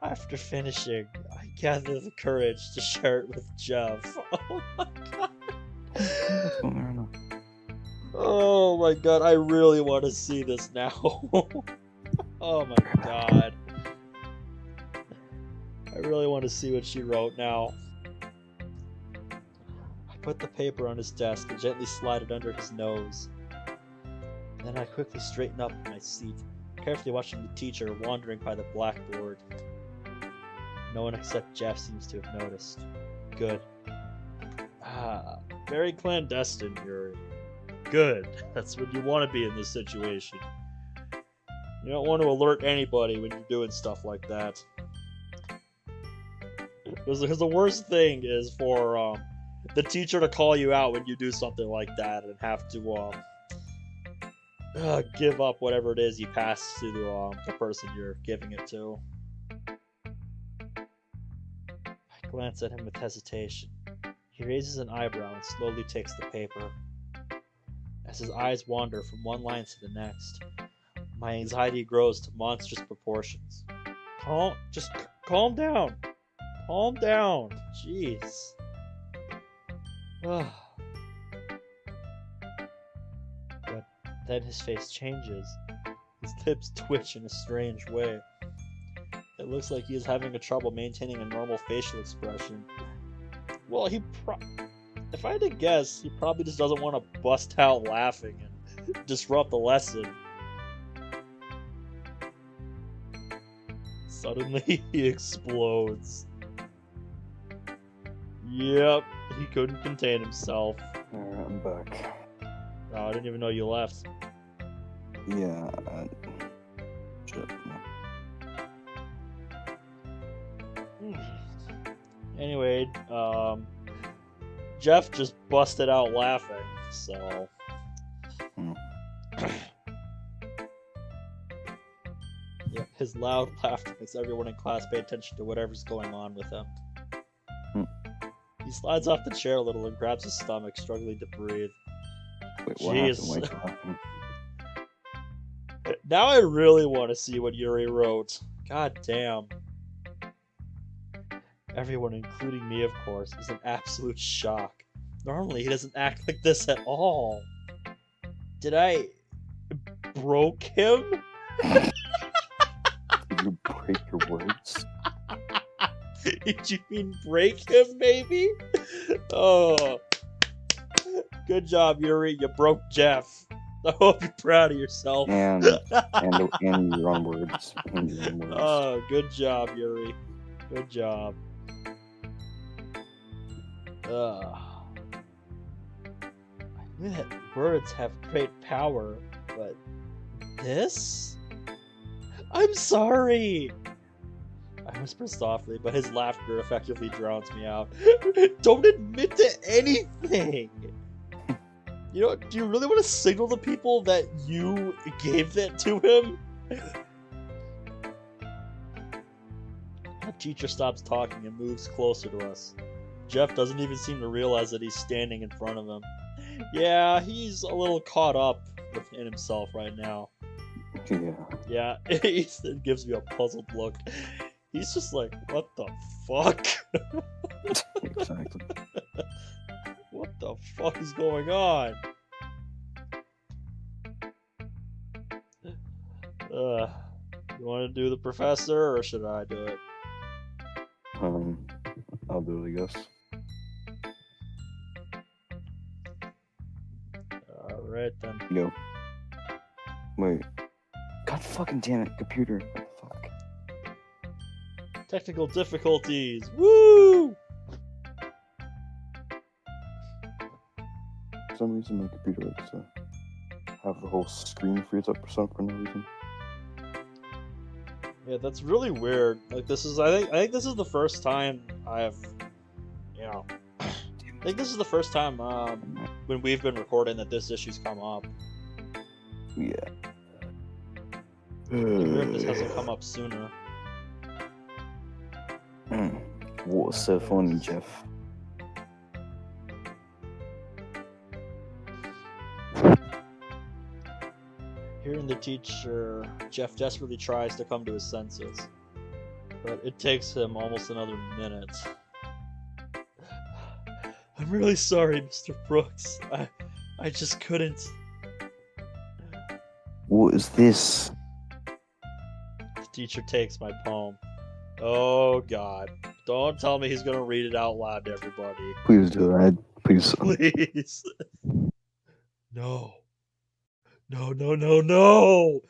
After finishing, I gather the courage to share it with Jeff. Oh my god. Oh my god, I really want to see this now. Oh my god. I really want to see what she wrote now. I put the paper on his desk and gently slide it under his nose. Then I quickly straighten up in my seat, carefully watching the teacher wandering by the blackboard. No one except Jeff seems to have noticed. Good. Very clandestine, Yuri. Good. That's what you want to be in this situation. You don't want to alert anybody when you're doing stuff like that. Because the worst thing is for the teacher to call you out when you do something like that and have to give up whatever it is you pass to the person you're giving it to. I glance at him with hesitation. He raises an eyebrow and slowly takes the paper. As his eyes wander from one line to the next, my anxiety grows to monstrous proportions. Just calm down. Calm down. Jeez. But then his face changes. His lips twitch in a strange way. It looks like he is having trouble maintaining a normal facial expression. Well, if I had to guess, he probably just doesn't want to bust out laughing and disrupt the lesson. Suddenly, he explodes. Yep, he couldn't contain himself. Alright, I'm back. Oh, I didn't even know you left. Yeah, shit. Anyway, Jeff just busted out laughing, so... Yeah, his loud laughter makes everyone in class pay attention to whatever's going on with him. He slides off the chair a little and grabs his stomach, struggling to breathe. Wait, what happened? Wait, what happened? Now I really want to see what Yuri wrote. God damn. Everyone, including me, of course, is in absolute shock. Normally, he doesn't act like this at all. Did I broke him? Did you break your words? Did you mean break him, maybe? Oh. Good job, Yuri. You broke Jeff. I hope you're proud of yourself. And your own words. And your own words. Oh, good job, Yuri. Good job. I knew that words have great power, but this? I'm sorry! I whisper softly, but his laughter effectively drowns me out. Don't admit to anything! You know, do you really want to signal to people that you gave that to him? The teacher stops talking and moves closer to us. Jeff doesn't even seem to realize that he's standing in front of him. Yeah, he's a little caught up in himself right now. Yeah, Ethan gives me a puzzled look. He's just like, what the fuck? Exactly. What the fuck is going on? You want to do the professor, or should I do it? I'll do it, I guess. Alright then. Go. Wait. God fucking damn it, computer. What the fuck? Technical difficulties. Woo! For some reason, my computer likes to have the whole screen freeze up for no reason. Yeah, that's really weird. Like, this is, I think this is the first time I think this is the first time, when we've been recording that this issue's come up. Yeah. Weird this hasn't come up sooner. What's so funny, Jeff? Hearing the teacher, Jeff desperately tries to come to his senses, but it takes him almost another minute. I'm really sorry, Mr. Brooks. I just couldn't. What is this? The teacher takes my poem. Oh God. Don't tell me he's gonna read it out loud to everybody. Please do that. Please. Please. No. No.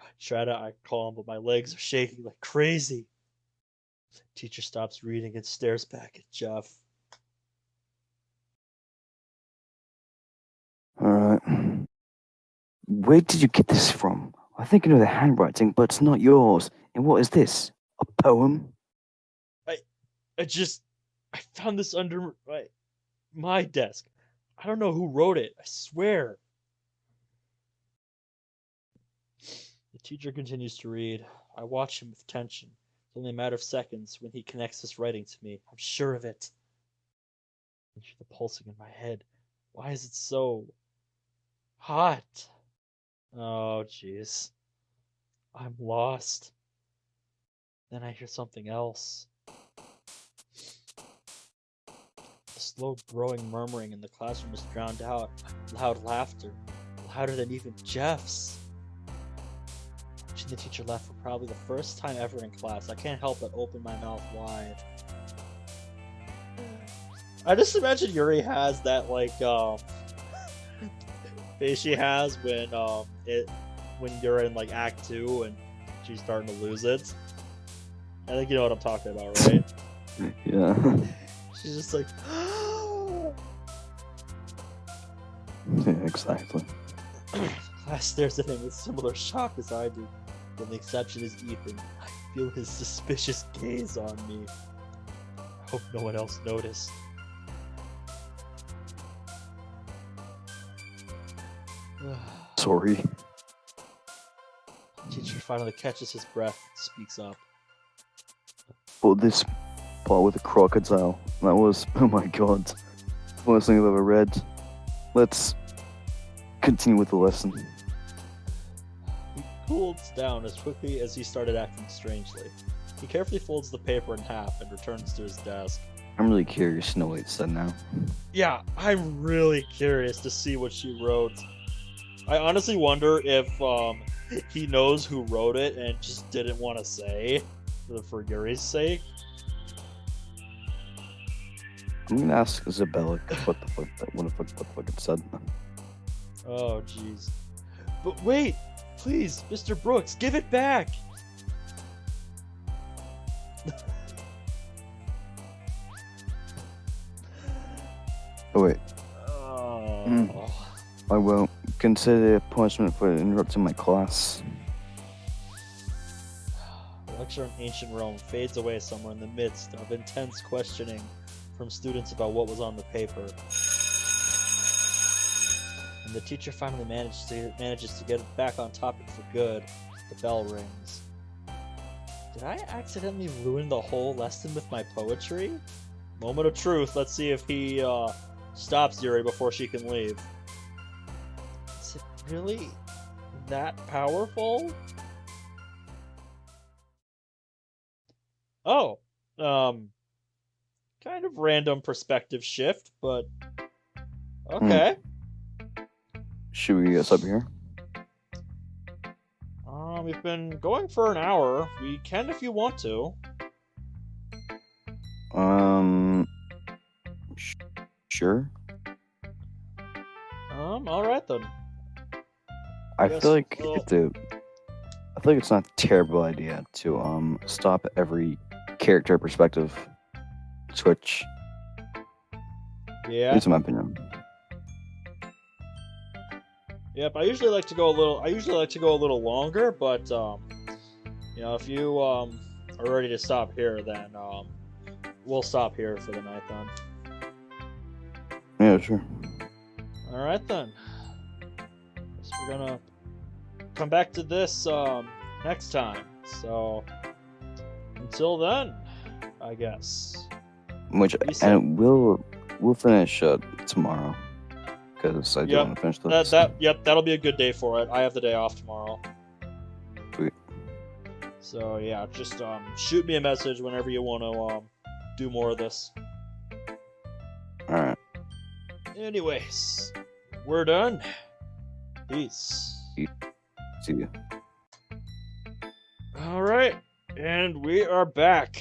I try to act calm, but my legs are shaking like crazy. The teacher stops reading and stares back at Jeff. Alright. Where did you get this from? I think I know the handwriting, but it's not yours. And what is this? A poem? I found this under my desk. I don't know who wrote it, I swear. The teacher continues to read. I watch him with tension. It's only a matter of seconds when he connects this writing to me. I'm sure of it. I hear the pulsing in my head. Why is it so hot? Oh, jeez. I'm lost. Then I hear something else. The slow growing murmuring in the classroom is drowned out by loud laughter, louder than even Jeff's. Watching the teacher laugh for probably the first time ever in class, I can't help but open my mouth wide. I just imagine Yuri has that face she has when you're in Act 2 and she's starting to lose it. I think you know what I'm talking about, right? Yeah. She's just like, yeah, exactly. Class stares at him with similar shock as I do. The only exception is Ethan. I feel his suspicious gaze on me. I hope no one else noticed. Sorry. Teacher finally catches his breath, speaks up. But this part with the crocodile, that was, oh my god, the worst thing I've ever read. Let's continue with the lesson. He cools down as quickly as he started acting strangely. He carefully folds the paper in half and returns to his desk. I'm really curious to know what it said now. Yeah, I'm really curious to see what she wrote. I honestly wonder if he knows who wrote it and just didn't want to say for Yuri's sake. I'm gonna ask Isabella what the fuck it said. Oh, jeez. But wait! Please, Mr. Brooks, give it back! Oh wait. Oh. I won't consider a punishment for interrupting my class. The lecture on ancient Rome fades away somewhere in the midst of intense questioning from students about what was on the paper. And the teacher finally manages to get back on topic for good. The bell rings. Did I accidentally ruin the whole lesson with my poetry? Moment of truth. Let's see if he stops Yuri before she can leave. Is it really that powerful? Oh, kind of random perspective shift, but okay. Should we get up here? We've been going for an hour. We can if you want to. Sure. All right then. I feel like it's not a terrible idea to stop every character perspective switch. Yeah. That's my opinion. Yep, I usually like to go a little longer, but you know, if you are ready to stop here, then we'll stop here for the night then. Yeah, sure. All right then. Guess we're gonna come back to this next time. So until then, I guess. And we'll finish tomorrow. Because I do want to finish this. That'll be a good day for it. I have the day off tomorrow. Sweet. So yeah, just shoot me a message whenever you want to do more of this. Alright. Anyways, we're done. Peace. See you. Alright, and we are back.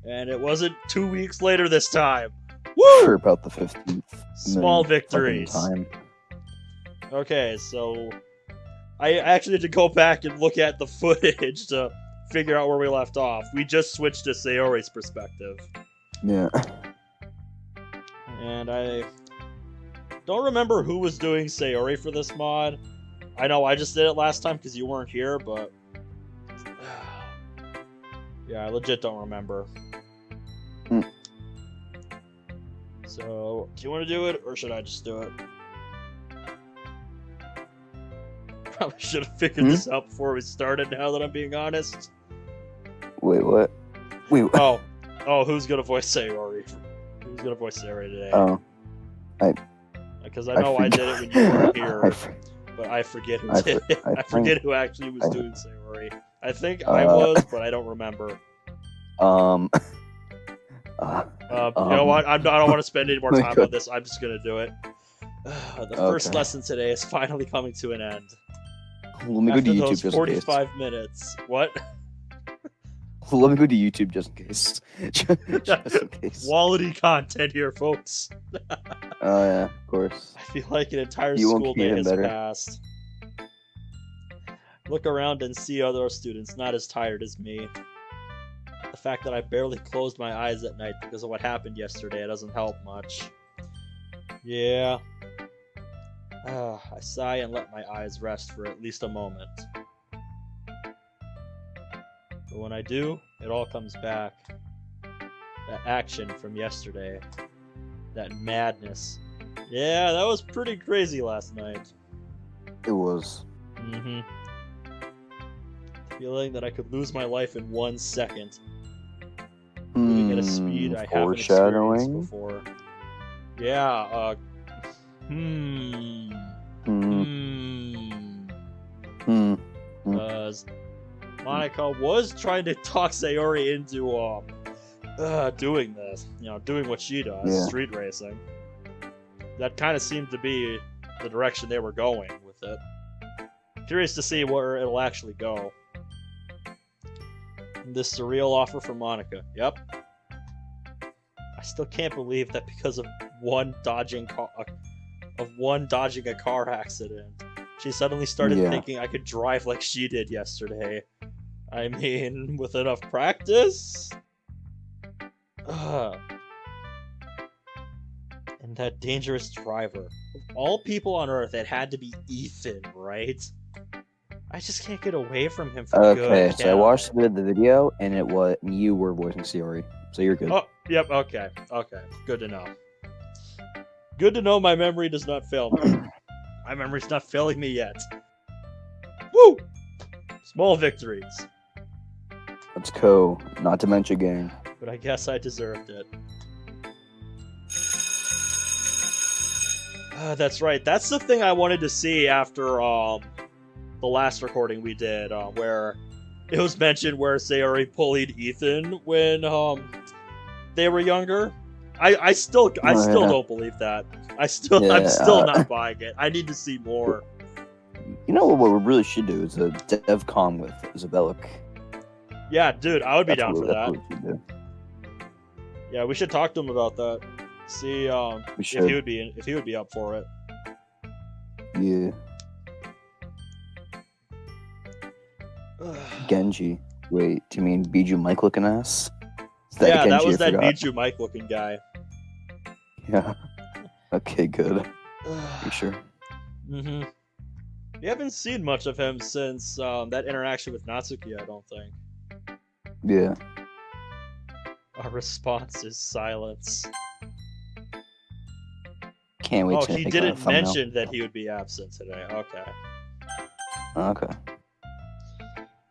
And it wasn't 2 weeks later this time. Woo! For about the 15th. Small victories. Time. Okay, so I actually had to go back and look at the footage to figure out where we left off. We just switched to Sayori's perspective. Yeah. And I don't remember who was doing Sayori for this mod. I know I just did it last time because you weren't here, but yeah, I legit don't remember. So, do you want to do it, or should I just do it? Probably should have figured this out before we started, now that I'm being honest. Wait, what? Wait. Oh, who's gonna voice Sayori? Who's gonna voice Sayori today? Oh. Because I know I did it when you weren't here, but I forget who did it. I forget who actually was doing Sayori. I think I was, but I don't remember. You know what? I don't want to spend any more time on this. I'm just gonna do it. The first lesson today is finally coming to an end. Let me go to YouTube those just 45 in case. minutes. What? Let me go to YouTube just in case. Just in case. Quality content here, folks. Oh yeah, of course. I feel like an entire school day has passed. Look around and see other students not as tired as me. The fact that I barely closed my eyes at night because of what happened yesterday doesn't help much. Yeah. I sigh and let my eyes rest for at least a moment. But when I do, it all comes back. That action from yesterday. That madness. Yeah, that was pretty crazy last night. It was. Feeling that I could lose my life in 1 second. Moving at a speed I haven't experienced before. Yeah, Monica was trying to talk Sayori into doing this, doing what she does, street racing. That kind of seemed to be the direction they were going with it. Curious to see where it'll actually go. This surreal offer from Monica. Yep. I still can't believe that because of one dodging a car accident, she suddenly started thinking I could drive like she did yesterday. I mean, with enough practice? And that dangerous driver. Of all people on Earth, it had to be Ethan, right? I just can't get away from him for good. Okay, so I watched the video, and you were voicing Sayori, so you're good. Oh, yep, okay. Good to know. Good to know my memory does not fail me. My memory's not failing me yet. Woo! Small victories. Let's go. Not Dementia Gang. But I guess I deserved it. That's right. That's the thing I wanted to see after the last recording we did, where it was mentioned where Sayori bullied Ethan when they were younger. I still don't believe that. I'm still not buying it. I need to see more. You know what we really should do is a DevCon with Isabelic. Yeah, dude, I would be down for that. Yeah, we should talk to him about that. See if he would be up for it. Yeah. Genji. Wait, do you mean Biju Mike looking ass? Yeah, that was that Biju Mike looking guy. Yeah. Okay, good. You sure? Mm-hmm. We haven't seen much of him since that interaction with Natsuki, I don't think. Yeah. Our response is silence. Can't wait to he didn't mention that he would be absent today. Okay.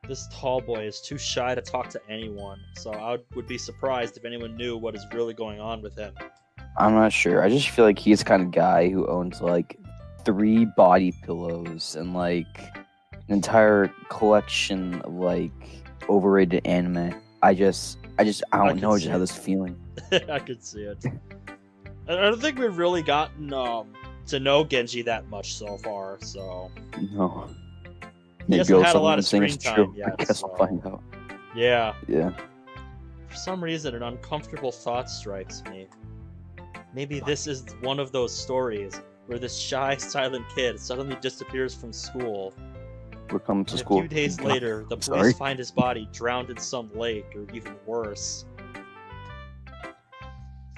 This tall boy is too shy to talk to anyone, so I would be surprised if anyone knew what is really going on with him. I'm not sure. I just feel like he's the kind of guy who owns like 3 body pillows and like an entire collection of like overrated anime. I don't know. I just have this feeling. I could see it. I don't think we've really gotten to know Genji that much so far. So no. He hasn't had a lot of screen time yet. I guess I'll find out. Yeah. Yeah. For some reason, an uncomfortable thought strikes me. Maybe this is one of those stories where this shy, silent kid suddenly disappears from school. We're coming to school. A few days later, the police find his body drowned in some lake, or even worse.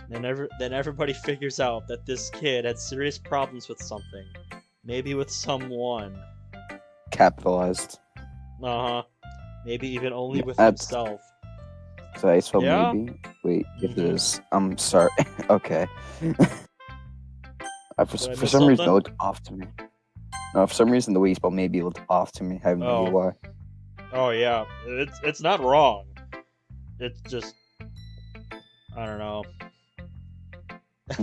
Then everybody figures out that this kid had serious problems with something. Maybe with someone. Capitalized. Uh-huh. Maybe even only with himself. So I spelled maybe? Wait, if it is. I'm sorry. Okay. For some reason, it looked off to me. No, for some reason, the way you spelled maybe looked off to me. I have no idea why. Oh, yeah. It's not wrong. It's just... I don't know.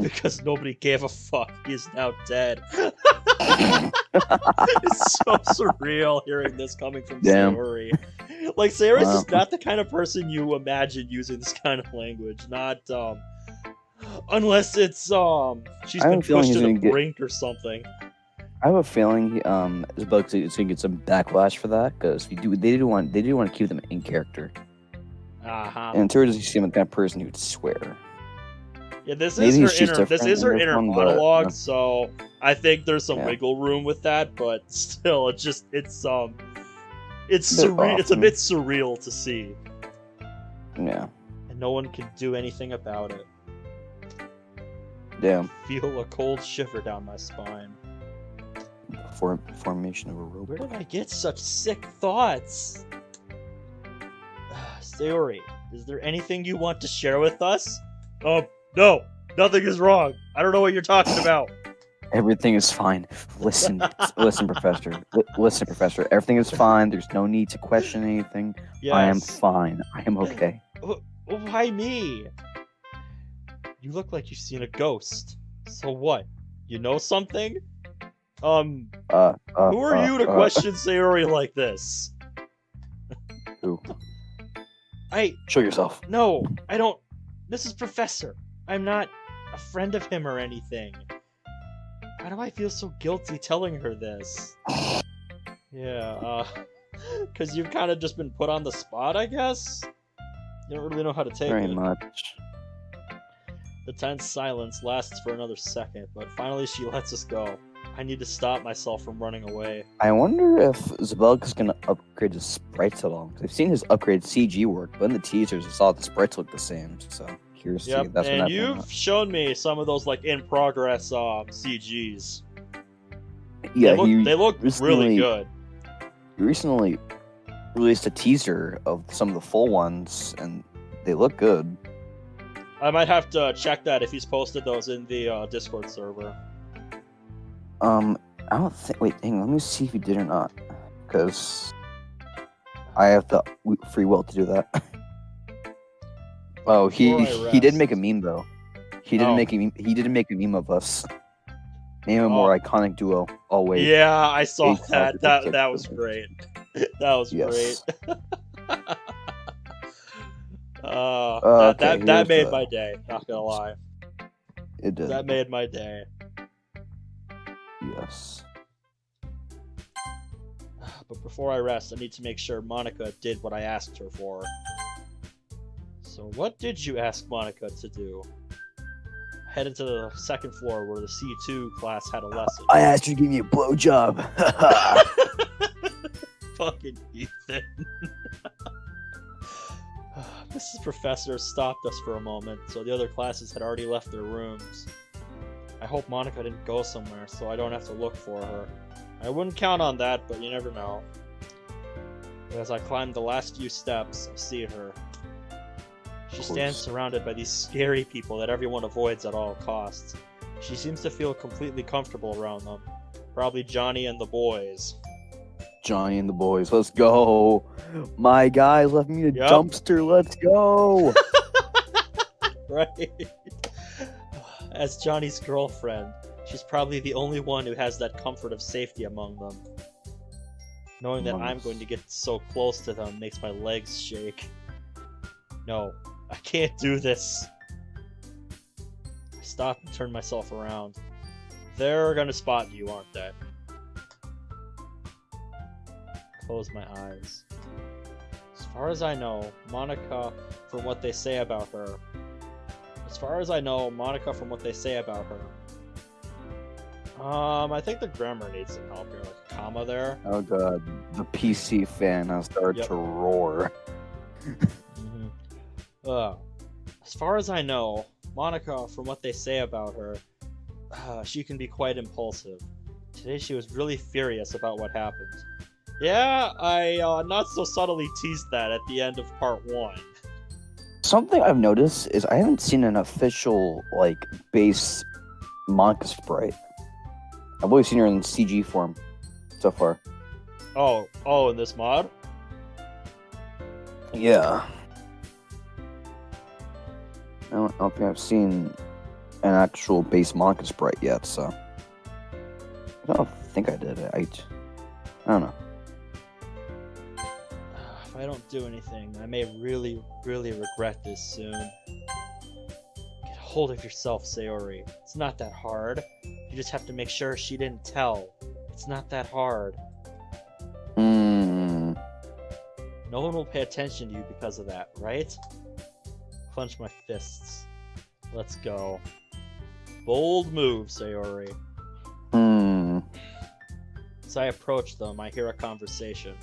Because nobody gave a fuck. He's now dead. It's so surreal hearing this coming from Sayori. Like, Sayori's just not the kind of person you imagine using this kind of language. Not, unless it's, she's been pushed to the brink or something. I have a feeling Isabel's gonna get some backlash for that, because they do want to keep them in character. Uh-huh. And Tori doesn't seem like the kind of person who would swear. Yeah, this is her inner monologue, so I think there's some wiggle room with that, but still, it's surreal. It's a bit surreal to see. Yeah. And no one can do anything about it. Damn. I feel a cold shiver down my spine. Formation of a robot. Where did I get such sick thoughts? Sayori, is there anything you want to share with us? No, nothing is wrong. I don't know what you're talking about. Everything is fine. Listen, Professor. Listen, Professor. Everything is fine. There's no need to question anything. Yes. I am fine. I am okay. Why me? You look like you've seen a ghost. So what? You know something? Who are you to question Sayori like this? Who? I... Show yourself. No, I don't... This is Professor. I'm not a friend of him or anything. Why do I feel so guilty telling her this? Yeah, because you've kind of just been put on the spot, I guess? You don't really know how to take it. Very much. The tense silence lasts for another second, but finally she lets us go. I need to stop myself from running away. I wonder if Zabelka's gonna upgrade his sprites at all. I've seen his upgrade CG work, but in the teasers I saw the sprites look the same, so curious to see if that's and what you've shown me some of those like in progress CGs. Yeah, they look really good. He recently released a teaser of some of the full ones, and they look good. I might have to check that if he's posted those in the Discord server. I don't think. Wait, hang on. Let me see if he did or not, because I have the free will to do that. Oh, he did make a meme though. He didn't make a meme. He didn't make a meme of us. Name a more iconic duo. Oh wait. Yeah, I saw that. That was great. That was great. That made my day. Not gonna lie. It did. That made my day. Yes. But before I rest, I need to make sure Monica did what I asked her for. So what did you ask Monica to do? Head into the second floor where the C2 class had a lesson. I asked you to give me a blowjob. Fucking Ethan. Mrs. Professor stopped us for a moment, so the other classes had already left their rooms. I hope Monica didn't go somewhere, so I don't have to look for her. I wouldn't count on that, but you never know. As I climb the last few steps, I see her. She stands surrounded by these scary people that everyone avoids at all costs. She seems to feel completely comfortable around them. Probably Johnny and the boys. Johnny and the boys, let's go. My guys left me a dumpster, let's go. Right. As Johnny's girlfriend, she's probably the only one who has that comfort of safety among them. Knowing that I'm going to get so close to them makes my legs shake. No, I can't do this. I stop and turn myself around. They're gonna spot you, aren't they? Close my eyes. As far as I know, Monica, from what they say about her, I think the grammar needs some help here, like a comma there. Oh god, the PC fan has started to roar. As far as I know, Monica, from what they say about her, she can be quite impulsive. Today she was really furious about what happened. Yeah, I not so subtly teased that at the end of part 1. Something I've noticed is I haven't seen an official, like, base Monica sprite. I've always seen her in CG form so far. Oh, in this mod? Yeah. I don't think I've seen an actual base Monica sprite yet, so I don't think I did. I don't know. If I don't do anything, I may really, really regret this soon. Get hold of yourself, Sayori. It's not that hard. You just have to make sure she didn't tell. It's not that hard. No one will pay attention to you because of that, right? Clench my fists. Let's go. Bold move, Sayori. As I approach them, I hear a conversation.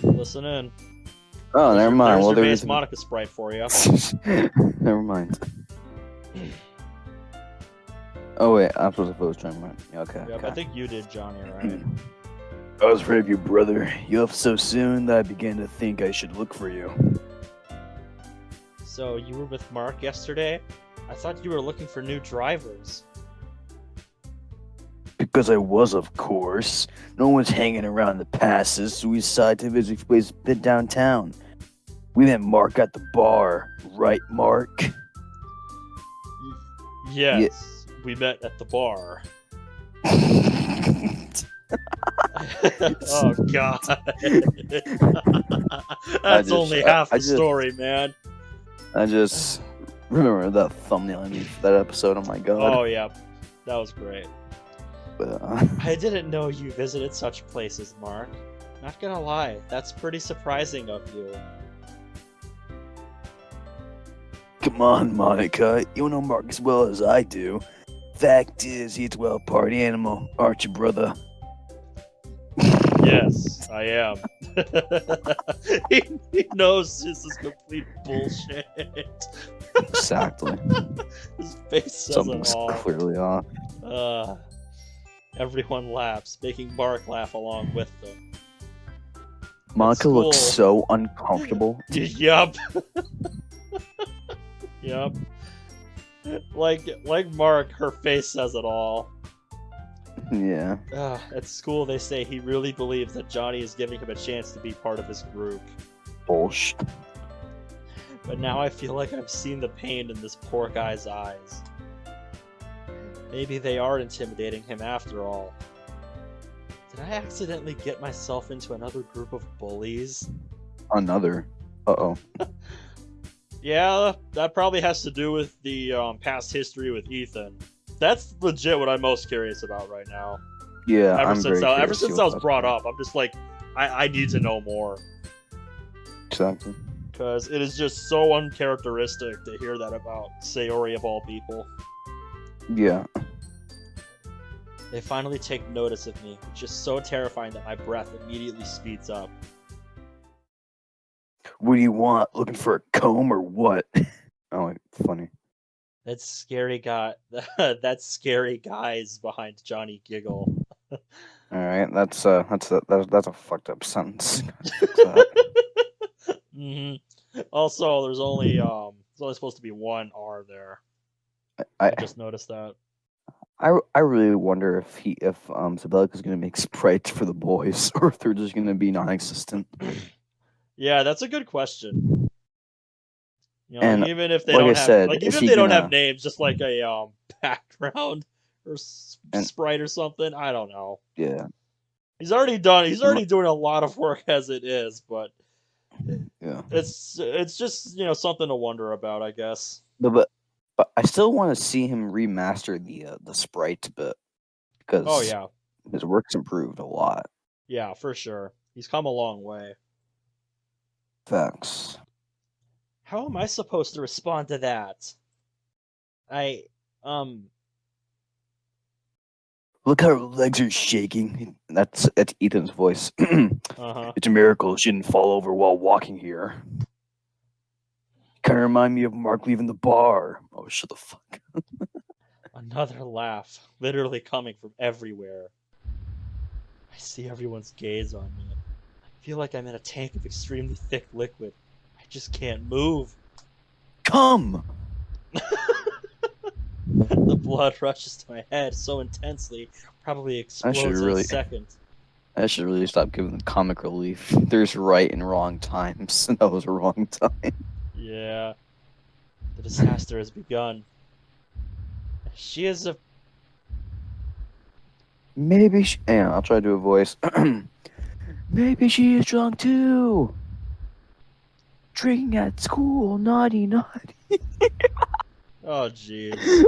Listen in. Oh, never mind. There's your base Monica sprite for you. Never mind. Oh wait, I'm supposed to vote Johnny, right? Okay. Yep, okay. I think you did Johnny, right? I was afraid of you, brother. You left so soon that I began to think I should look for you. So, you were with Mark yesterday? I thought you were looking for new drivers. Because I was, of course. No one's hanging around the passes, so we decided to visit a place a bit downtown. We met Mark at the bar, right, Mark? Yes, we met at the bar. Oh god. That's only half the story, man. I just remember that thumbnail I made for that episode. Oh my god. Oh yeah, that was great. I didn't know you visited such places, Mark. Not gonna lie, that's pretty surprising of you. Come on, Monica. You know Mark as well as I do. Fact is, he's a well-party animal, aren't you, brother? Yes, I am. he knows this is complete bullshit. Exactly. His face says Something's it all. clearly off. Everyone laughs, making Mark laugh along with them. Monica looks so uncomfortable. Yup. Yup. Like Mark, her face says it all. Yeah. At school, they say he really believes that Johnny is giving him a chance to be part of his group. Bullshit. But now I feel like I've seen the pain in this poor guy's eyes. Maybe they are intimidating him after all. Did I accidentally get myself into another group of bullies? Another? Uh-oh. Yeah, that probably has to do with the past history with Ethan. That's legit what I'm most curious about right now. Yeah, ever since I was brought up, I'm just like, I need to know more. Exactly. Because it is just so uncharacteristic to hear that about Sayori of all people. Yeah. They finally take notice of me, which is so terrifying that my breath immediately speeds up. What do you want? Looking for a comb or what? Oh, funny. That scary guy. That scary guy's behind Johnny Giggle. All right, that's a fucked up sentence. Mm-hmm. Also, there's only supposed to be one R there. I just noticed that. I really wonder if Sabelic is gonna make sprites for the boys, or if they're just gonna be non-existent. Yeah, that's a good question. You know, And even if they like don't I have, said, like, is even he if they don't gonna- have names, just like a background or And- sprite or something. I don't know. Yeah. He's already doing a lot of work as it is, but Yeah. it's just, you know, something to wonder about, I guess. But I still want to see him remaster the sprite bit, because Oh yeah, his work's improved a lot. yeah, for sure. He's come a long way. Facts. How am I supposed to respond to that? Look how her legs are shaking. That's Ethan's voice. Uh-huh. It's a miracle she didn't fall over while walking here. Kind of remind me of Mark leaving the bar. Oh, shut the fuck. Another laugh, literally coming from everywhere. I see everyone's gaze on me. I feel like I'm in a tank of extremely thick liquid. I just can't move. Come! The blood rushes to my head so intensely, probably explodes in a second. I should really stop giving them comic relief. There's right and wrong times, and that was a wrong time. Yeah. The disaster has begun. She is a... Maybe she... Yeah, I'll try to do a voice. Maybe she is drunk too. Drinking at school, naughty, naughty. Oh, jeez.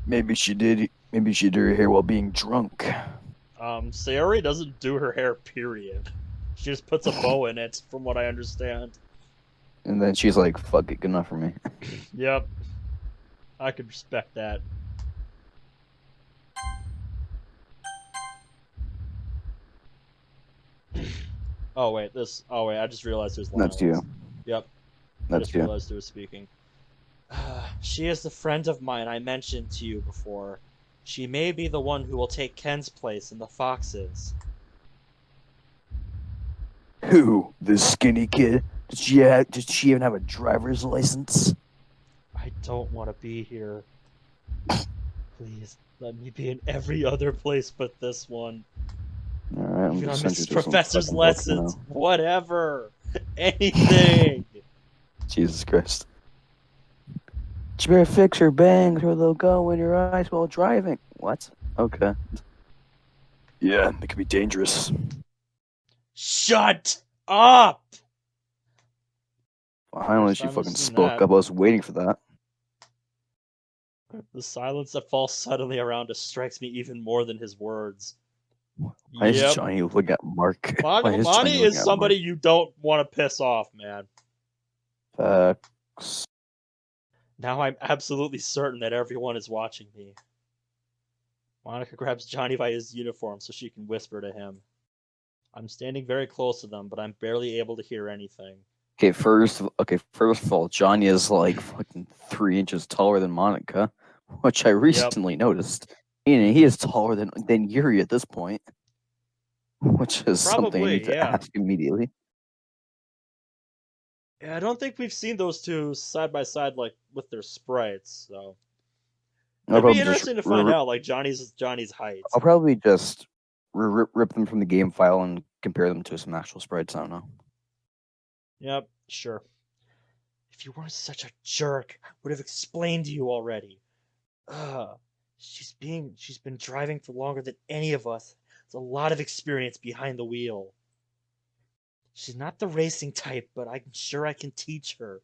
Maybe she did her hair while being drunk. Sayori doesn't do her hair, period. She just puts a bow in it, from what I understand. And then she's like, fuck it, good enough for me. Yep. I could respect that. Oh wait, I just realized there's one. That's you. Yep. I just realized who was speaking. She is the friend of mine I mentioned to you before. She may be the one who will take Ken's place in the Foxes. Who? This skinny kid? Did she even have a driver's license? I don't want to be here. Please, Let me be in every other place but this one. Alright, I'm Even on just sending you Mrs. to some Professor's fucking lessons. volcano. Whatever. Anything. Jesus Christ. You better fix your bangs or they'll go in your eyes while driving. What? Okay. Yeah, it can be dangerous. Shut up! Finally, First she time we've fucking seen spoke that. up. I was waiting for that. The silence that falls suddenly around us strikes me even more than his words. Why is Yep. Johnny looking at Mark? Why is Monty Johnny looking is at Mark? somebody you don't want to piss off, man. Facts. Now I'm absolutely certain that everyone is watching me. Monica grabs Johnny by his uniform so she can whisper to him. I'm standing very close to them, but I'm barely able to hear anything. Okay, first of all, Johnny is like fucking 3 inches taller than Monica, which I recently noticed. He is taller than Yuri at this point, which is something I need to ask immediately. Yeah, I don't think we've seen those two side by side like with their sprites, so it'd be interesting to find out like Johnny's height. I'll probably just rip them from the game file and compare them to some actual sprites. I don't know. Yep, sure. If you weren't such a jerk, I would have explained to you already. She's been driving for longer than any of us. There's a lot of experience behind the wheel. She's not the racing type, but I'm sure I can teach her.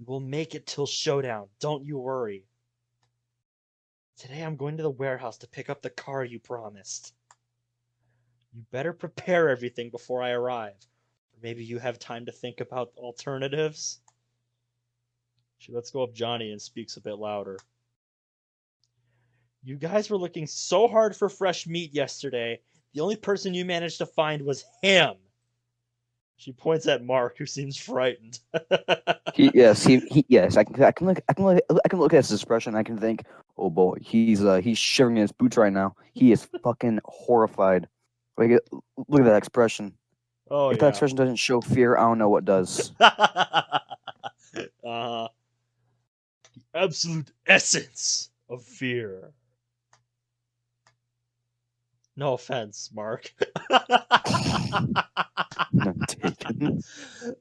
We'll make it till showdown, don't you worry. Today I'm going to the warehouse to pick up the car you promised. You better prepare everything before I arrive. Or maybe you have time to think about alternatives? She lets go of Johnny and speaks a bit louder. You guys were looking so hard for fresh meat yesterday. The only person you managed to find was him. She points at Mark, who seems frightened. Yes. I can look at his expression. I can think, oh boy, he's shivering in his boots right now. He is fucking horrified. Like, look at that expression. Oh, if that expression doesn't show fear, I don't know what does. The absolute essence of fear. No offense, Mark. None taken.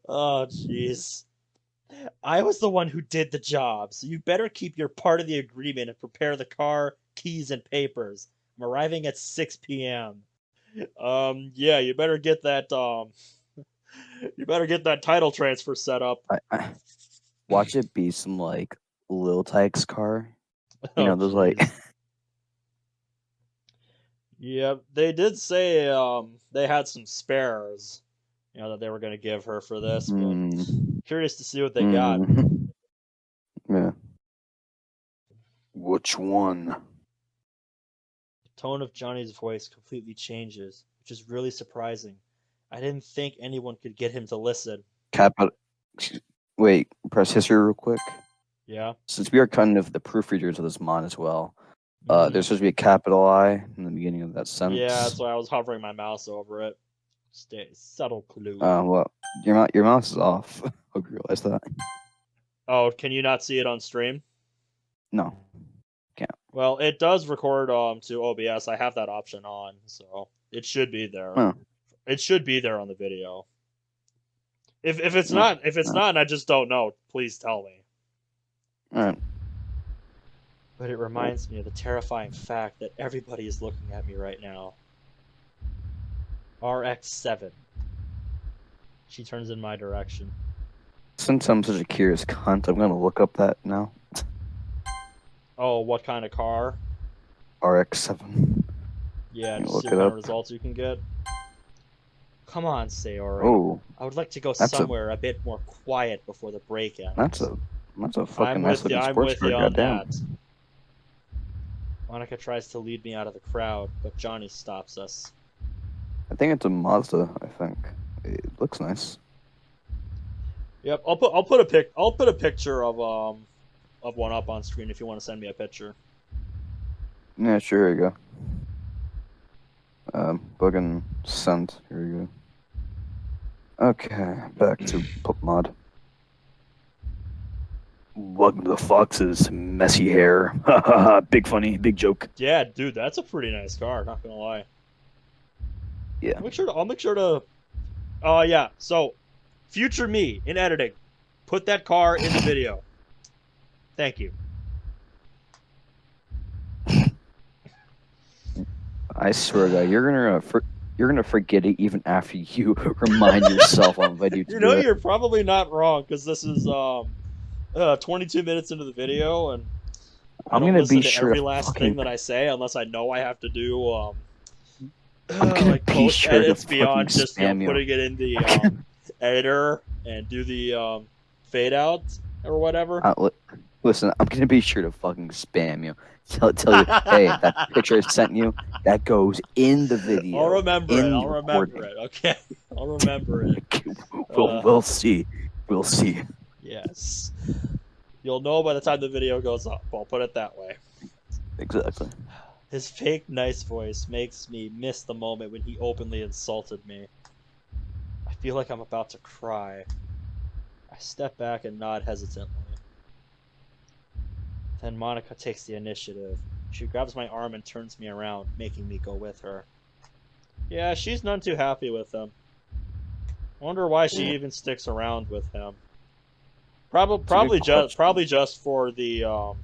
Oh, jeez. I was the one who did the job, so you better keep your part of the agreement and prepare the car, keys, and papers. I'm arriving at 6 p.m. Yeah, you better get that, you better get that title transfer set up. Watch it be some, like, Lil Tykes car. Those, geez. like... Yeah, they did say, they had some spares, that they were going to give her for this, but curious to see what they got. Yeah. Which one? The tone of Johnny's voice completely changes, which is really surprising. I didn't think anyone could get him to listen. Wait, press history real quick. Yeah. Since we are kind of the proofreaders of this mod as well, there's supposed to be a capital I in the beginning of that sentence. Yeah, that's why I was hovering my mouse over it. Subtle clue. Well, your mouse is off. Hope you realize that. Oh, can you not see it on stream? No, can't. Well, it does record to OBS. I have that option on, so it should be there. Oh. It should be there on the video. If it's not, and I just don't know, please tell me. All right. But it reminds me of the terrifying fact that everybody is looking at me right now. RX-7. She turns in my direction. Since I'm such a curious cunt, I'm gonna look up that now. Oh, what kind of car? RX-7. Yeah, just see what kind of results you can get. Come on, Sayori. Oh, I would like to go somewhere a bit more quiet before the break ends. That's a fucking nice looking sports car. Goddamn. Monica tries to lead me out of the crowd, but Johnny stops us. I think it's a Mazda. I think it looks nice. Yep, I'll put a picture of one up on screen if you want to send me a picture. Yeah, sure. Here you go. Fucking sent. Here you go. Okay, back to Pup Mod. Welcome to the Fox's messy hair. Big funny, big joke. Yeah, dude, that's a pretty nice car. Not gonna lie. Yeah. I'll make sure to. Oh yeah. So, future me in editing, put that car in the video. Thank you. I swear to God, you're gonna forget it even after you remind yourself on video to You do know, it. you're probably not wrong because this is 22 minutes into the video, and I I'm don't gonna listen be to sure every to last fucking. thing that I say unless I know I have to do I'm gonna like be post sure to edits fucking beyond just spam you. putting it in the editor and do the fade out or whatever. Listen, I'm gonna be sure to fucking spam you. Tell you, hey, that picture I sent you, that goes in the video. I'll remember it. in I'll the remember recording. it. Okay, I'll remember it. We'll see. We'll see. Yes, you'll know by the time the video goes up. I'll put it that way. Exactly. His fake nice voice makes me miss the moment when he openly insulted me. I feel like I'm about to cry. I step back and nod hesitantly. Then Monica takes the initiative. She grabs my arm and turns me around, making me go with her. Yeah, she's none too happy with him. I wonder why she even sticks around with him. Probably just for the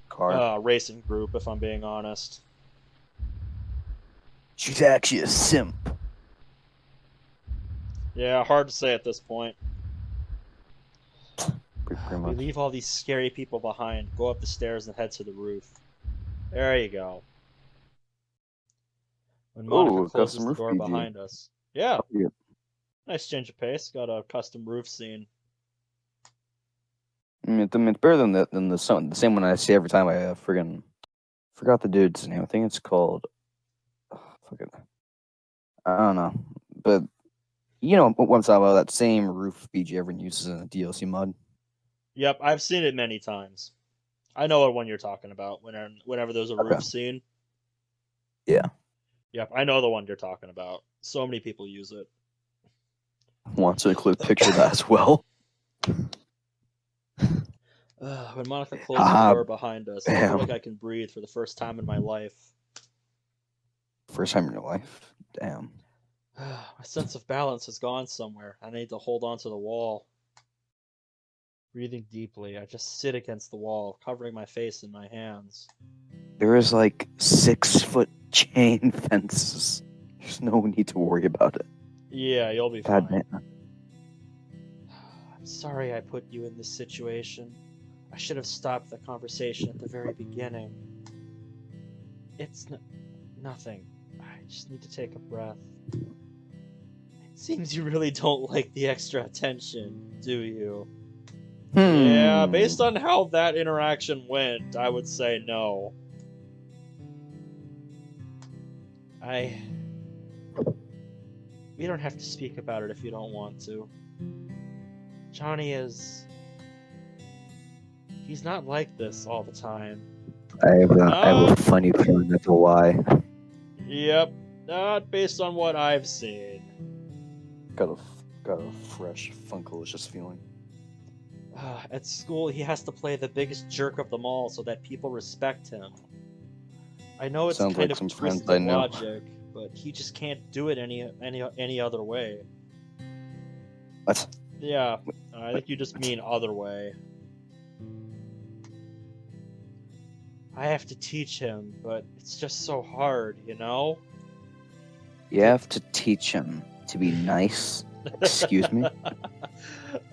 Car. racing group, if I'm being honest. She's actually a simp. Yeah, hard to say at this point. Pretty We much. leave all these scary people behind, go up the stairs, and head to the roof. There you go. When Monica closes the door behind us. Yeah, nice change of pace. Got a custom roof scene. I mean, it's better than the same one I see every time. I friggin' forgot the dude's name. I think it's called. Fucking. I don't know, but you know, once in a while, that same roof BG everyone uses in a DLC mod. Yep, I've seen it many times. I know what one you're talking about. Whenever there's a roof scene. Yeah. Yep, I know the one you're talking about. So many people use it. Want to include a picture of that as well. When Monica closes the door behind us, I feel like I can breathe for the first time in my life. First time in your life? Damn. My sense of balance has gone somewhere. I need to hold on to the wall. Breathing deeply, I just sit against the wall, covering my face in my hands. There is like 6-foot chain fences. There's no need to worry about it. Yeah, you'll be fine. Man. I'm sorry I put you in this situation. I should have stopped the conversation at the very beginning. It's nothing. I just need to take a breath. It seems you really don't like the extra attention, do you? Yeah, based on how that interaction went, I would say no. We don't have to speak about it if you don't want to. Johnny is... He's not like this all the time. I have a funny feeling that's a lie. Yep, not based on what I've seen. Got a fresh, funkalicious feeling. At school, he has to play the biggest jerk of them all so that people respect him. I know it's kind of twisted logic, but he just can't do it any other way. What? Yeah, I think you just mean other way. I have to teach him, but it's just so hard, you know? You have to teach him to be nice. Excuse me?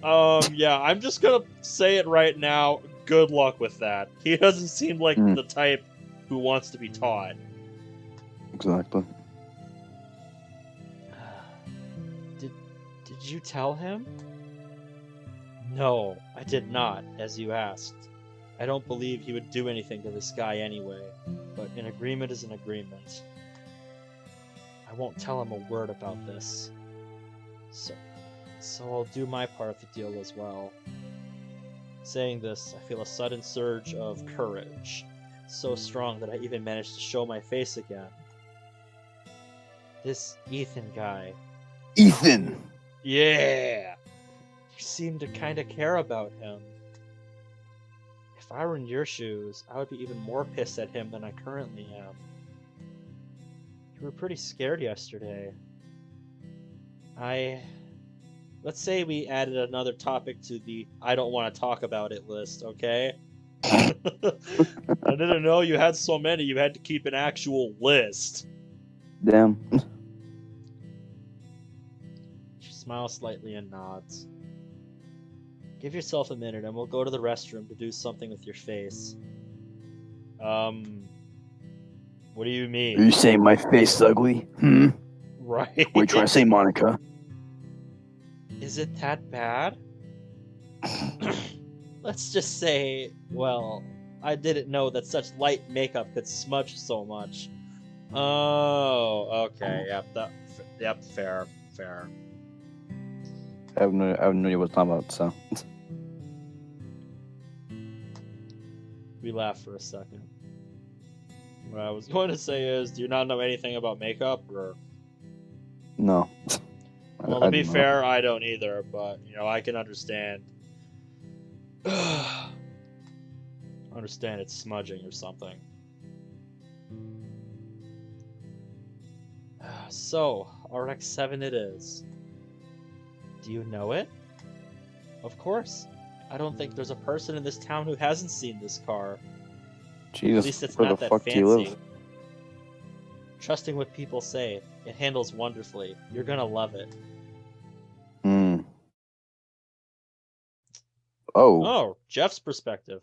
Yeah, I'm just gonna say it right now. Good luck with that. He doesn't seem like the type who wants to be taught. Exactly. Did you tell him? No, I did not, as you asked. I don't believe he would do anything to this guy anyway, but an agreement is an agreement. I won't tell him a word about this. So I'll do my part of the deal as well. Saying this, I feel a sudden surge of courage, so strong that I even managed to show my face again. This Ethan guy. Ethan! Yeah! You seem to kinda care about him. If I were in your shoes, I would be even more pissed at him than I currently am. You were pretty scared yesterday. Let's say we added another topic to the I don't want to talk about it list, okay? I didn't know you had so many. You had to keep an actual list. Damn. She smiles slightly and nods. Give yourself a minute and we'll go to the restroom to do something with your face. What do you mean? Are you saying my face is ugly? Right. What are you trying to say, Monica? Is it that bad? Let's just say, well, I didn't know that such light makeup could smudge so much. Oh, okay. Yep, fair. I have no idea what it's talking about, so. We laughed for a second. What I was going to say is, do you not know anything about makeup, or? No. Well, to be fair, I don't either, but, I can understand. Understand it's smudging or something. So, RX-7 it is. Do you know it? Of course. I don't think there's a person in this town who hasn't seen this car. Jesus, at least it's where not the that fuck fancy. do you live? Trusting what people say, it handles wonderfully. You're gonna love it. Oh. Oh, Jeff's perspective.